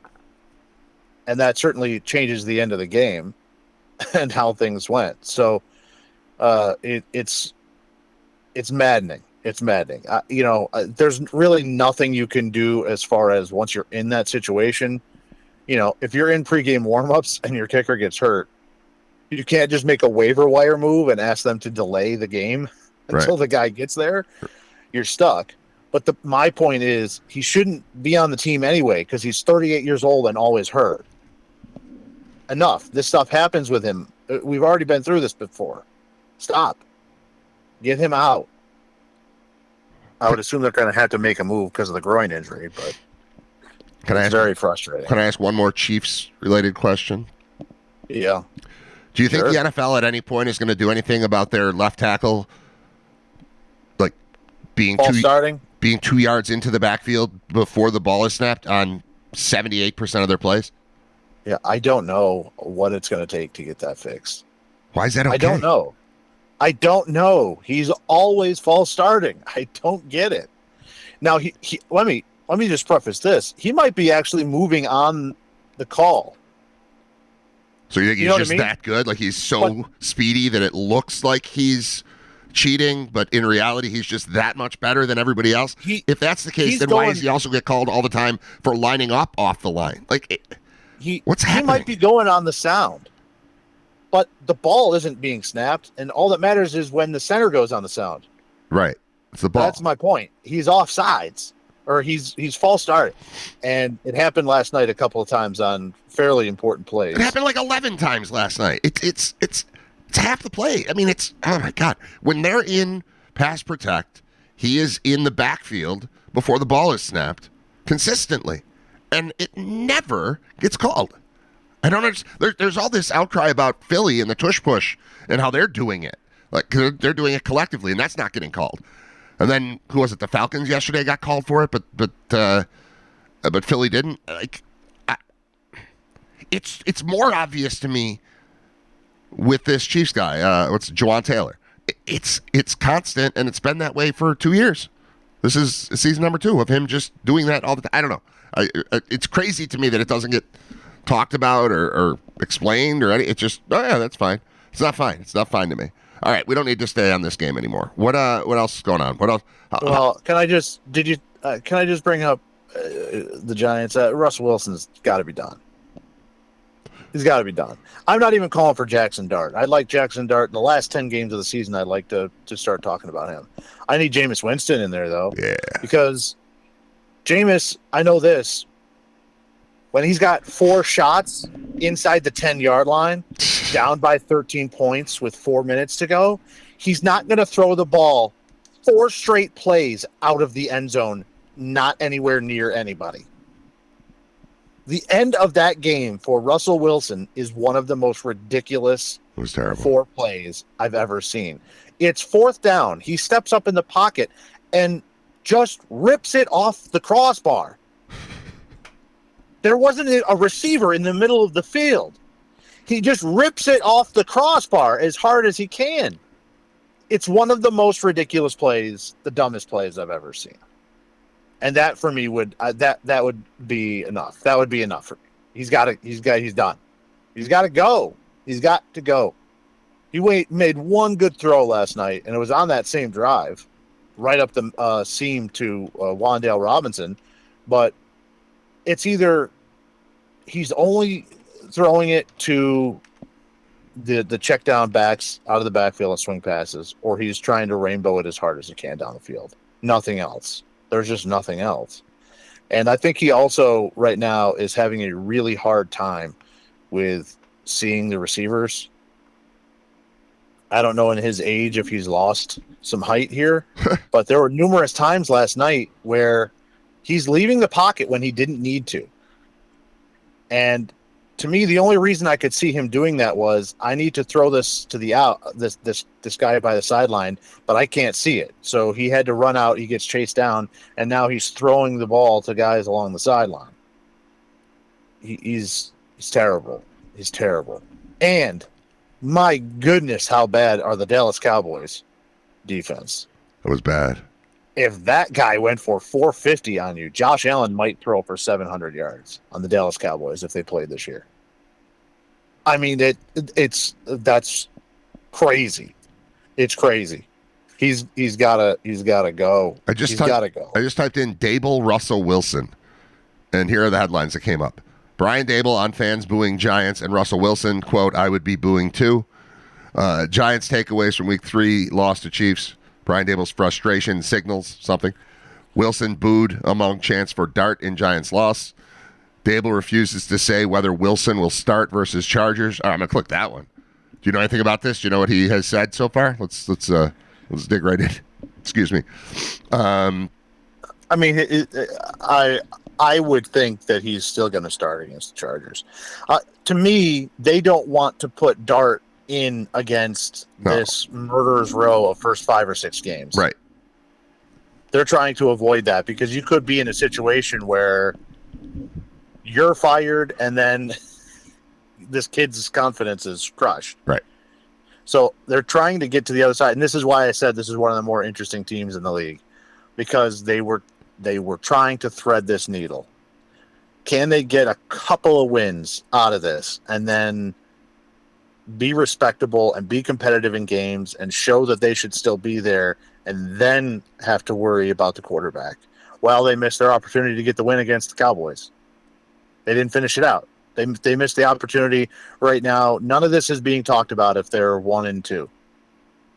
Speaker 6: that certainly changes the end of the game. and how things went. So it's maddening. It's maddening. There's really nothing you can do as far as once you're in that situation. If you're in pregame warmups and your kicker gets hurt, you can't just make a waiver wire move and ask them to delay the game until the guy gets there. You're stuck. But my point is he shouldn't be on the team anyway because he's 38 years old and always hurt. Enough. This stuff happens with him. We've already been through this before. Stop. Get him out. I would assume they're going to have to make a move because of the groin injury, but it's very frustrating.
Speaker 3: Can I ask one more Chiefs-related question?
Speaker 6: Yeah.
Speaker 3: Do you think the NFL at any point is going to do anything about their left tackle, like being 2 yards into the backfield before the ball is snapped on 78% of their plays?
Speaker 6: Yeah, I don't know what it's going to take to get that fixed.
Speaker 3: Why is that okay?
Speaker 6: I don't know. He's always false starting. I don't get it. Now, let me just preface this. He might be actually moving on the call.
Speaker 3: So you think he's just that good? Like he's so speedy that it looks like he's cheating, but in reality, he's just that much better than everybody else? If that's the case, then why does he also get called all the time for lining up off the line? What's happening?
Speaker 6: He might be going on the sound, but the ball isn't being snapped, and all that matters is when the center goes on the sound.
Speaker 3: Right. It's the ball.
Speaker 6: That's my point. He's offsides. Or he's false starting, and it happened last night a couple of times on fairly important plays.
Speaker 3: It happened like 11 times last night. It's half the play. I mean, oh my God. When they're in pass protect, he is in the backfield before the ball is snapped consistently, and it never gets called. I don't understand. There's all this outcry about Philly and the tush push and how they're doing it. Like they're doing it collectively, and that's not getting called. And then who was it? The Falcons yesterday got called for it, but Philly didn't. It's more obvious to me with this Chiefs guy. What's Juwan Taylor? It's constant, and it's been that way for 2 years. This is season number 2 of him just doing that all the time. I don't know. It's crazy to me that it doesn't get talked about or explained or anything. It's just, oh yeah, that's fine. It's not fine. It's not fine to me. All right, we don't need to stay on this game anymore. What else is going on? What else?
Speaker 6: Can I just bring up the Giants? Russell Wilson's got to be done. He's got to be done. I'm not even calling for Jackson Dart. I like Jackson Dart. In the last 10 games of the season, I'd like to start talking about him. I need Jameis Winston in there, though.
Speaker 3: Yeah.
Speaker 6: Because Jameis, I know this. When he's got 4 shots inside the 10-yard line, down by 13 points with 4 minutes to go, he's not going to throw the ball 4 straight plays out of the end zone, not anywhere near anybody. The end of that game for Russell Wilson is one of the most ridiculous
Speaker 3: it was terrible.
Speaker 6: 4 plays I've ever seen. It's 4th down. He steps up in the pocket and just rips it off the crossbar. There wasn't a receiver in the middle of the field. He just rips it off the crossbar as hard as he can. It's one of the most ridiculous plays, the dumbest plays I've ever seen. And that for me would that would be enough. That would be enough for me. He's done. He's got to go. He's got to go. He made one good throw last night, and it was on that same drive, right up the seam to Wan'Dale Robinson. But it's either he's only throwing it to the check down backs out of the backfield and swing passes, or he's trying to rainbow it as hard as he can down the field. Nothing else. There's just nothing else. And I think he also right now is having a really hard time with seeing the receivers. I don't know in his age if he's lost some height here, but there were numerous times last night where he's leaving the pocket when he didn't need to. And to me, the only reason I could see him doing that was I need to throw this to the out this guy by the sideline, but I can't see it. So he had to run out. He gets chased down, and now he's throwing the ball to guys along the sideline. He's terrible. He's terrible. And my goodness, how bad are the Dallas Cowboys defense?
Speaker 3: It was bad.
Speaker 6: If that guy went for 450 on you, Josh Allen might throw for 700 yards on the Dallas Cowboys if they played this year. I mean, that's crazy. It's crazy. He's gotta go. He's gotta go.
Speaker 3: I just typed in Dable Russell Wilson, and here are the headlines that came up. Brian Dable on fans booing Giants, and Russell Wilson, quote, I would be booing too. Giants takeaways from week 3, loss to Chiefs. Brian Dable's frustration signals something. Wilson booed among chants for Dart in Giants loss. Dable refuses to say whether Wilson will start versus Chargers. All right, I'm going to click that one. Do you know anything about this? Do you know what he has said so far? Let's dig right in. Excuse me.
Speaker 6: I mean, I would think that he's still going to start against the Chargers. To me, they don't want to put Dart in against this murderer's row of first 5 or 6 games.
Speaker 3: Right.
Speaker 6: They're trying to avoid that because you could be in a situation where you're fired and then this kid's confidence is crushed.
Speaker 3: Right.
Speaker 6: So they're trying to get to the other side. And this is why I said this is one of the more interesting teams in the league, because they were trying to thread this needle. Can they get a couple of wins out of this and then be respectable and be competitive in games and show that they should still be there and then have to worry about the quarterback? Well, they missed their opportunity to get the win against the Cowboys. They didn't finish it out. They missed the opportunity. Right now, none of this is being talked about if they're 1-2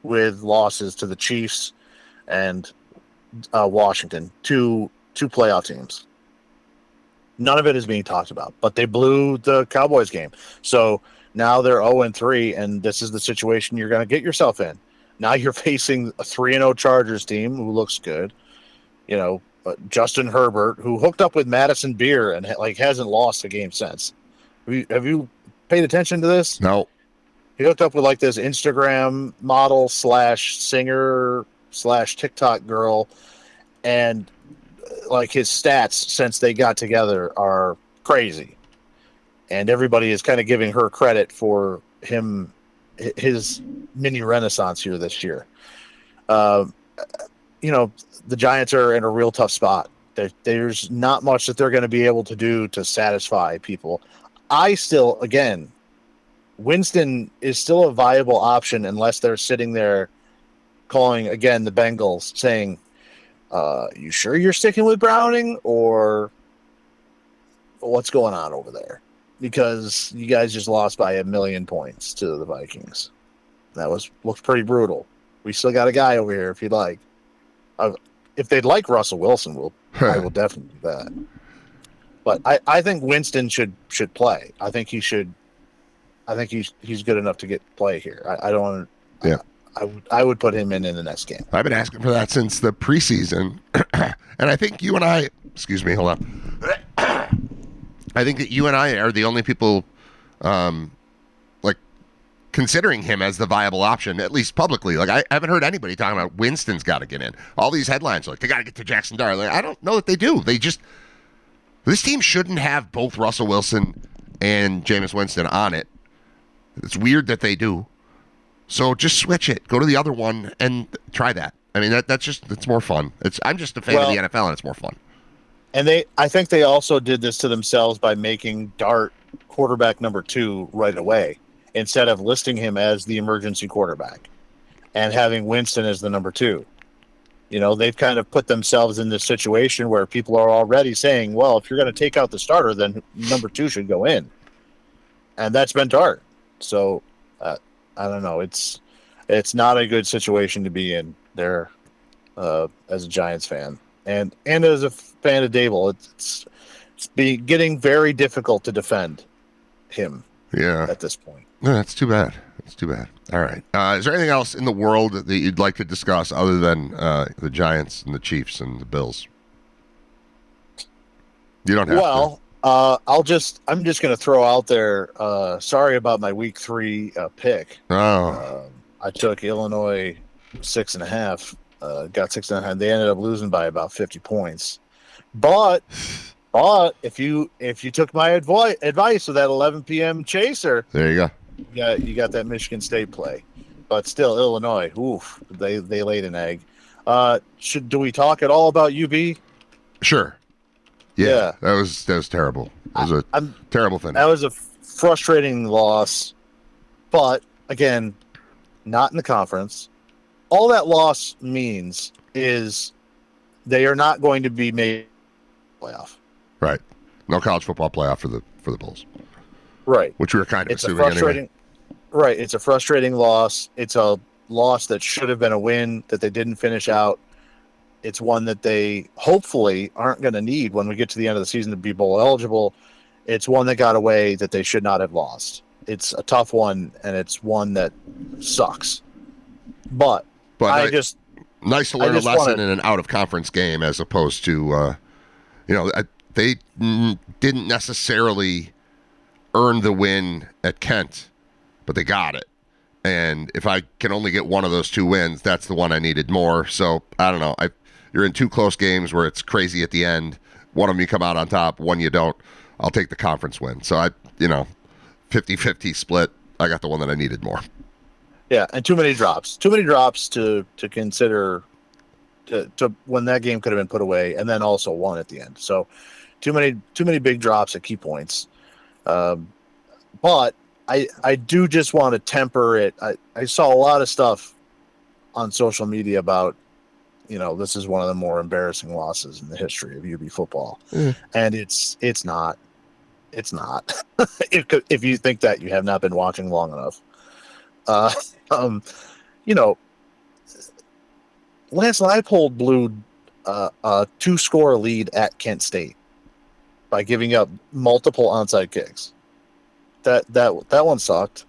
Speaker 6: with losses to the Chiefs and Washington, two playoff teams. None of it is being talked about, but they blew the Cowboys game. So now they're 0-3, and this is the situation you're going to get yourself in. Now you're facing a 3-0 Chargers team who looks good. You know, Justin Herbert, who hooked up with Madison Beer and hasn't lost a game since. Have you paid attention to this?
Speaker 3: No.
Speaker 6: He hooked up with this Instagram model / singer / TikTok girl, and his stats since they got together are crazy. And everybody is kind of giving her credit for his mini renaissance here this year. The Giants are in a real tough spot. There's not much that they're going to be able to do to satisfy people. Winston is still a viable option unless they're sitting there calling, again, the Bengals saying, you sure you're sticking with Browning, or what's going on over there? Because you guys just lost by 1,000,000 points to the Vikings. That looked pretty brutal. We still got a guy over here if you'd like. If they'd like Russell Wilson, I will definitely do that. But I think Winston should play. I think he should. I think he's good enough to get play here. I don't want to.
Speaker 3: Yeah.
Speaker 6: I would put him in the next game.
Speaker 3: I've been asking for that since the preseason, and I think you and I. Excuse me. Hold on. I think that you and I are the only people, considering him as the viable option, at least publicly. I haven't heard anybody talking about Winston's got to get in. All these headlines they got to get to Jackson Dart. I don't know that they do. This team shouldn't have both Russell Wilson and Jameis Winston on it. It's weird that they do. So just switch it. Go to the other one and try that. I mean, it's more fun. I'm just a fan of the NFL, and it's more fun.
Speaker 6: And I think they also did this to themselves by making Dart quarterback number 2 right away, instead of listing him as the emergency quarterback and having Winston as the number 2. They've kind of put themselves in this situation where people are already saying, well, if you're going to take out the starter, then number 2 should go in. And that's been Dart. So I don't know. It's not a good situation to be in there as a Giants fan. And as a fan of Dable, it's getting very difficult to defend him at this point.
Speaker 3: No, that's too bad. That's too bad. All right. Is there anything else in the world that you'd like to discuss other than the Giants and the Chiefs and the Bills? You don't have to.
Speaker 6: I'm just going to throw out there, sorry about my week 3 pick.
Speaker 3: Oh.
Speaker 6: I took Illinois 6.5. Got 6.5. They ended up losing by about 50 points. But if you took my advice with that 11 p.m. chaser,
Speaker 3: there you go.
Speaker 6: You got that Michigan State play. But still, Illinois, they laid an egg. Do we talk at all about UB?
Speaker 3: Sure. Yeah. That was terrible. It was a terrible finish.
Speaker 6: That was a frustrating loss, but again, not in the conference. All that loss means is they are not going to be made playoff.
Speaker 3: Right. No college football playoff for the Bulls.
Speaker 6: Right.
Speaker 3: Which we were kind of
Speaker 6: It's a
Speaker 3: assuming
Speaker 6: frustrating.
Speaker 3: anyway.
Speaker 6: Right. It's a frustrating loss. It's a loss that should have been a win that they didn't finish out. It's one that they hopefully aren't going to need when we get to the end of the season to be bowl eligible. It's one that got away that they should not have lost. It's a tough one, and it's one that sucks. But
Speaker 3: nice to learn a lesson in an out-of-conference game as opposed to, they didn't necessarily earn the win at Kent, but they got it. And if I can only get one of those two wins, that's the one I needed more. So, I don't know. You're in two close games where it's crazy at the end. One of them you come out on top, one you don't. I'll take the conference win. So, 50-50 split. I got the one that I needed more.
Speaker 6: Yeah, and too many drops. Too many drops to consider to when that game could have been put away, and then also won at the end. So, too many big drops at key points. But I do just want to temper it. I saw a lot of stuff on social media about, this is one of the more embarrassing losses in the history of UB football. And it's not. It's not. If you think that, you have not been watching long enough. Lance Leipold blew a 2-score lead at Kent State by giving up multiple onside kicks. That one sucked.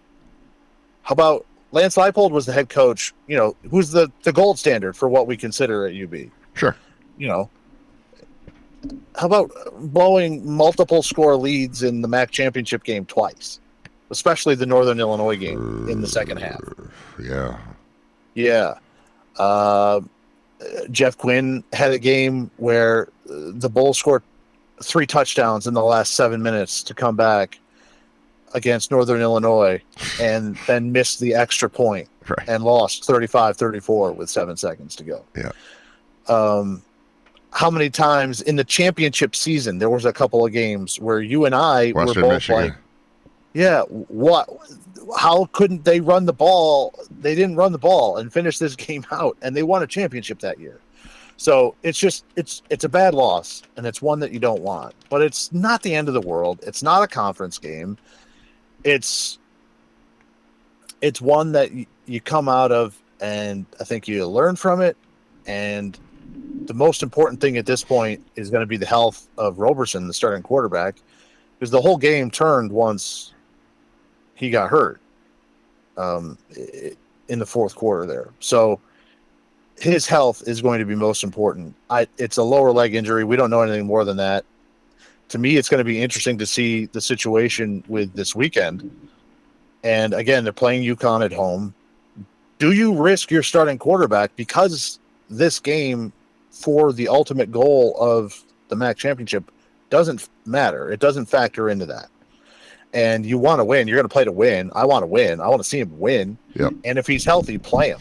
Speaker 6: How about Lance Leipold was the head coach, who's the gold standard for what we consider at UB.
Speaker 3: Sure.
Speaker 6: How about blowing multiple score leads in the MAC championship game twice, especially the Northern Illinois game in the second half?
Speaker 3: Yeah.
Speaker 6: Yeah. Jeff Quinn had a game where the Bulls scored 3 touchdowns in the last 7 minutes to come back against Northern Illinois and then missed the extra point and lost 35-34 with 7 seconds to go.
Speaker 3: Yeah.
Speaker 6: How many times in the championship season there was a couple of games where you and I
Speaker 3: Western
Speaker 6: were both
Speaker 3: Michigan.
Speaker 6: like, yeah, what? How couldn't they run the ball? They didn't run the ball and finish this game out, and they won a championship that year. So it's a bad loss, and it's one that you don't want. But it's not the end of the world. It's not a conference game. It's one that you come out of, and I think you learn from it. And the most important thing at this point is going to be the health of Roberson, the starting quarterback, because the whole game turned once he got hurt in the fourth quarter there. So his health is going to be most important. It's a lower leg injury. We don't know anything more than that. To me, it's going to be interesting to see the situation with this weekend. And again, they're playing UConn at home. Do you risk your starting quarterback because this game for the ultimate goal of the MAC championship doesn't matter? It doesn't factor into that. And you want to win. You're going to play to win. I want to win. I want to see him win.
Speaker 3: Yep.
Speaker 6: And if he's healthy, play him.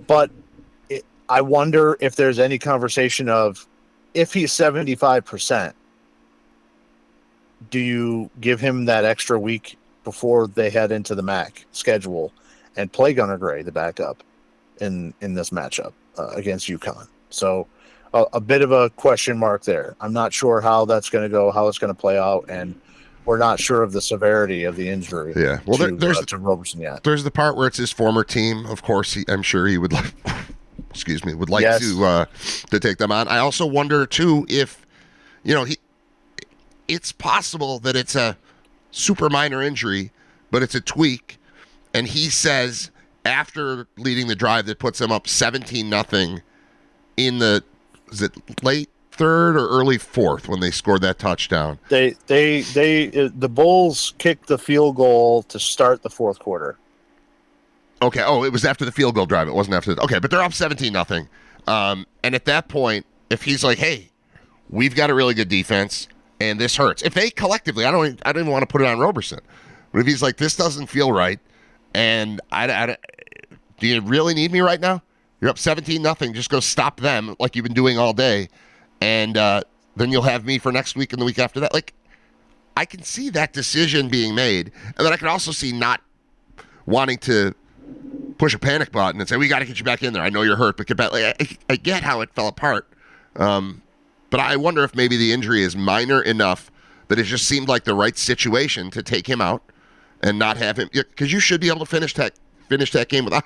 Speaker 6: But I wonder if there's any conversation of, if he's 75%, do you give him that extra week before they head into the MAC schedule and play Gunnar Gray, the backup, in this matchup against UConn? So a bit of a question mark there. I'm not sure how that's going to go, how it's going to play out, and we're not sure of the severity of the injury.
Speaker 3: Yeah, well,
Speaker 6: to Roberson yet.
Speaker 3: There's the part where it's his former team. Of course, I'm sure he would like. Would like
Speaker 6: Yes.
Speaker 3: to take them on. I also wonder too if it's possible that it's a super minor injury, but it's a tweak, and he says after leading the drive that puts them up 17-0 in the late third or early fourth when they scored that touchdown.
Speaker 6: The Bulls kicked the field goal to start the fourth quarter.
Speaker 3: Okay. Oh, it was after the field goal drive. It wasn't after. Okay, but they're up 17-0. And at that point, if he's like, "Hey, we've got a really good defense, and this hurts," if they collectively, I don't even want to put it on Roberson, but if he's like, "This doesn't feel right," and do you really need me right now? You're up 17-0. Just go stop them like you've been doing all day, and then you'll have me for next week and the week after that. Like, I can see that decision being made, and then I can also see not wanting to push a panic button and say, we got to get you back in there. I know you're hurt, but get back. Like, I get how it fell apart. But I wonder if maybe the injury is minor enough that it just seemed like the right situation to take him out and not have him. Because you should be able to finish that game without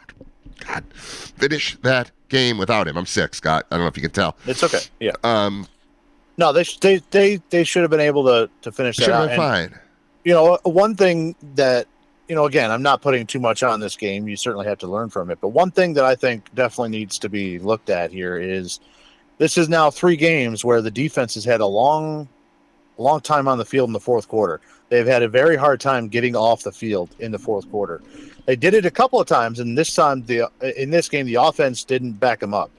Speaker 3: finish that game without him. I'm sick, Scott. I don't know if you can tell.
Speaker 6: It's okay. Yeah. No, they should have been able to finish that out.
Speaker 3: Should have been fine.
Speaker 6: You know, one thing that, you know, again, I'm not putting too much on this game. You certainly have to learn from it. But one thing that I think definitely needs to be looked at here is this is now 3 games where the defense has had a long time on the field in the fourth quarter. They've had a very hard time getting off the field in the fourth quarter. They did it a couple of times, and this time in this game, the offense didn't back them up.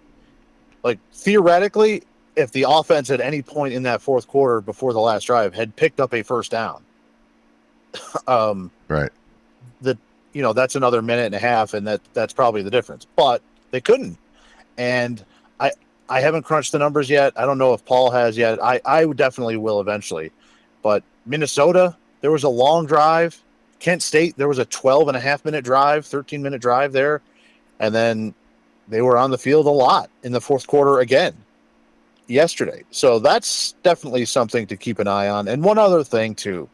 Speaker 6: Like, theoretically, if the offense at any point in that fourth quarter before the last drive had picked up a first down,
Speaker 3: right.
Speaker 6: That's another minute and a half, and that's probably the difference. But they couldn't. And I haven't crunched the numbers yet. I don't know if Paul has yet. I definitely will eventually. But Minnesota, there was a long drive. Kent State, there was a 12-and-a-half-minute drive, 13-minute drive there. And then they were on the field a lot in the fourth quarter again yesterday. So that's definitely something to keep an eye on. And one other thing, too.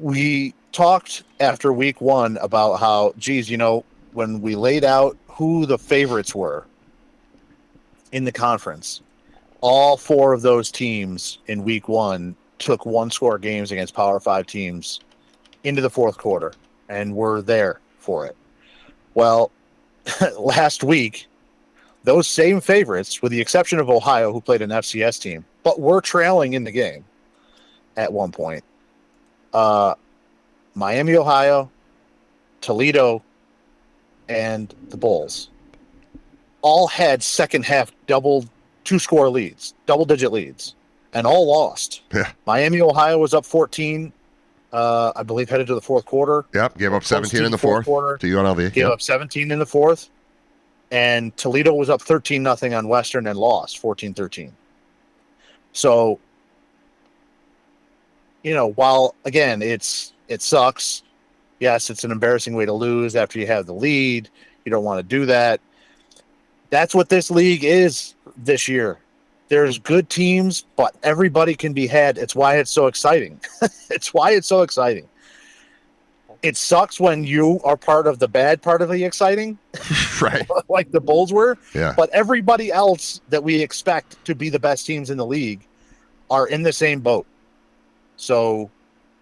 Speaker 6: We talked after week 1 about how, geez, when we laid out who the favorites were in the conference, all 4 of those teams in week 1 took 1-score games against Power 5 teams into the fourth quarter and were there for it. Well, last week, those same favorites, with the exception of Ohio, who played an FCS team, but were trailing in the game at one point, Miami, Ohio, Toledo, and the Bulls all had second half two-score leads, double-digit leads, and all lost.
Speaker 3: Yeah.
Speaker 6: Miami, Ohio was up 14, I believe, headed to the fourth quarter.
Speaker 3: Yep, gave up 17 in the fourth
Speaker 6: quarter
Speaker 3: to UNLV.
Speaker 6: Gave up 17 in the fourth. And Toledo was up 13-0 on Western and lost 14-13. So, while, again, it sucks. Yes, it's an embarrassing way to lose after you have the lead. You don't want to do that. That's what this league is this year. There's good teams, but everybody can be had. It's why it's so exciting. It sucks when you are part of the bad part of the exciting,
Speaker 3: right?
Speaker 6: Like the Bulls were.
Speaker 3: Yeah.
Speaker 6: But everybody else that we expect to be the best teams in the league are in the same boat. So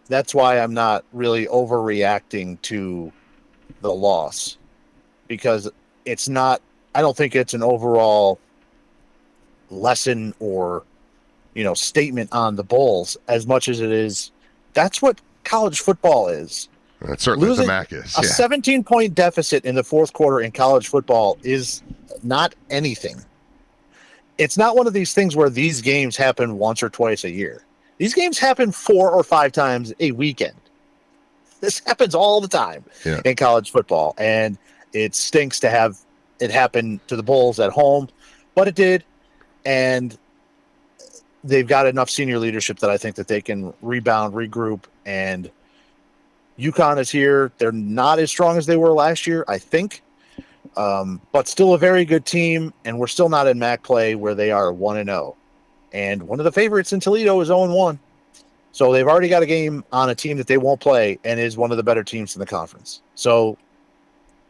Speaker 6: that's why I'm not really overreacting to the loss, because it's not. I don't think it's an overall lesson or, statement on the Bulls as much as it is. That's what college football is.
Speaker 3: That's certainly what the MAC is.
Speaker 6: A 17-point deficit in the fourth quarter in college football is not anything. It's not one of these things where these games happen once or twice a year. These games happen 4 or 5 times a weekend. This happens all the time in college football, and it stinks to have it happen to the Bulls at home, but it did, and they've got enough senior leadership that I think that they can rebound, regroup, and UConn is here. They're not as strong as they were last year, I think, but still a very good team, and we're still not in MAC play where they are 1-0. And one of the favorites in Toledo is 0-1. So they've already got a game on a team that they won't play and is one of the better teams in the conference. So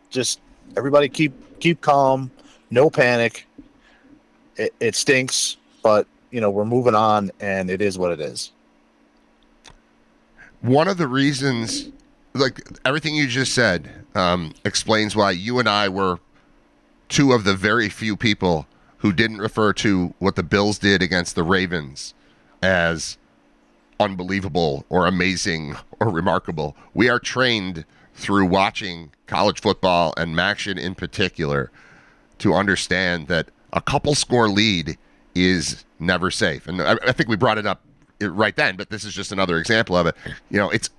Speaker 6: just everybody keep calm, no panic. It stinks, but, we're moving on, and it is what it is.
Speaker 3: One of the reasons, like everything you just said, explains why you and I were 2 of the very few people who didn't refer to what the Bills did against the Ravens as unbelievable or amazing or remarkable. We are trained through watching college football and MACtion in particular to understand that a couple score lead is never safe. And I think we brought it up right then, but this is just another example of it. It's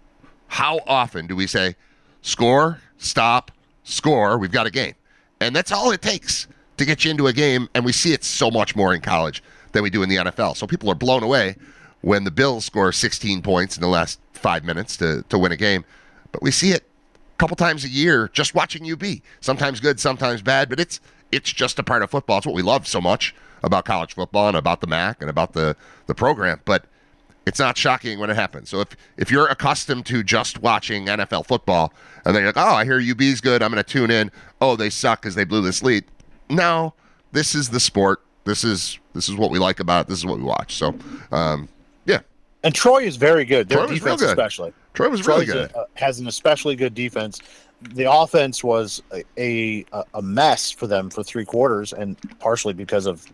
Speaker 3: how often do we say, score, stop, score, we've got a game. And that's all it takes to get you into a game, and we see it so much more in college than we do in the NFL. So people are blown away when the Bills score 16 points in the last 5 minutes to win a game. But we see it a couple times a year just watching UB. Sometimes good, sometimes bad, but it's just a part of football. It's what we love so much about college football and about the MAC and about the program. But it's not shocking when it happens. So if you're accustomed to just watching NFL football and then you're like, oh, I hear UB's good, I'm going to tune in. Oh, they suck because they blew this lead. No, this is the sport. This is what we like about it. This is what we watch. So, yeah.
Speaker 6: And Troy is very good. Their
Speaker 3: Troy was real
Speaker 6: defense,
Speaker 3: good.
Speaker 6: especially.
Speaker 3: Troy was really good.
Speaker 6: Has an especially good defense. The offense was a mess for them for 3 quarters, and partially because of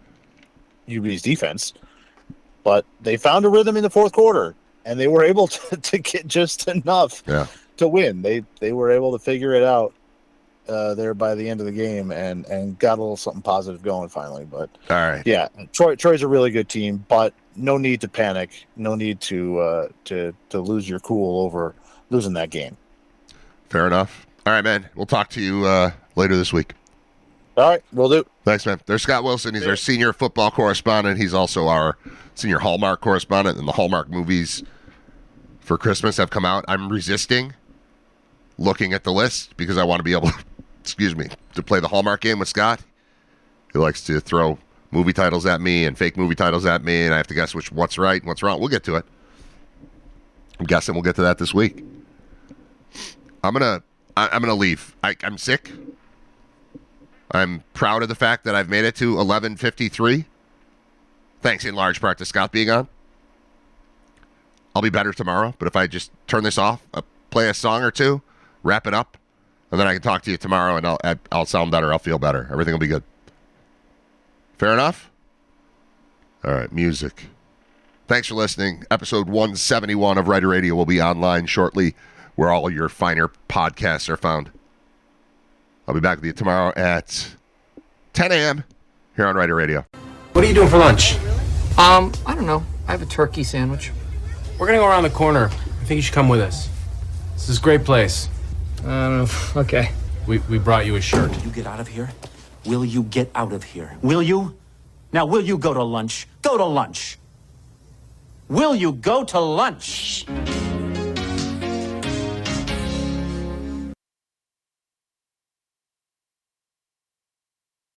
Speaker 6: UB's defense. But they found a rhythm in the 4th quarter, and they were able to get just enough to win. They were able to figure it out there by the end of the game and got a little something positive going finally. But
Speaker 3: all right,
Speaker 6: yeah, Troy's a really good team, but no need to panic. No need to lose your cool over losing that game.
Speaker 3: Fair enough. All right, man. We'll talk to you later this week.
Speaker 6: All right, will do.
Speaker 3: Thanks, man. There's Scott Wilson. He's our senior football correspondent. He's also our senior Hallmark correspondent, and the Hallmark movies for Christmas have come out. I'm resisting looking at the list because I want to be able to play the Hallmark game with Scott. He likes to throw movie titles at me and fake movie titles at me, and I have to guess what's right and what's wrong. We'll get to it. I'm guessing we'll get to that this week. I'm gonna leave. I'm sick. I'm proud of the fact that I've made it to 11:53. Thanks in large part to Scott being on. I'll be better tomorrow, but if I just turn this off, play a song or two, wrap it up, and then I can talk to you tomorrow, and I'll sound better. I'll feel better. Everything will be good. Fair enough? All right, music. Thanks for listening. Episode 171 of Writer Radio will be online shortly, where all your finer podcasts are found. I'll be back with you tomorrow at 10 a.m. here on Writer Radio.
Speaker 7: What are you doing for lunch?
Speaker 1: I don't know. I have a turkey sandwich.
Speaker 7: We're gonna go around the corner. I think you should come with us. This is a great place.
Speaker 1: I don't know. Okay.
Speaker 7: We brought you a shirt.
Speaker 8: Will you get out of here? Will you get out of here? Will you? Now, will you go to lunch? Go to lunch. Will you go to lunch?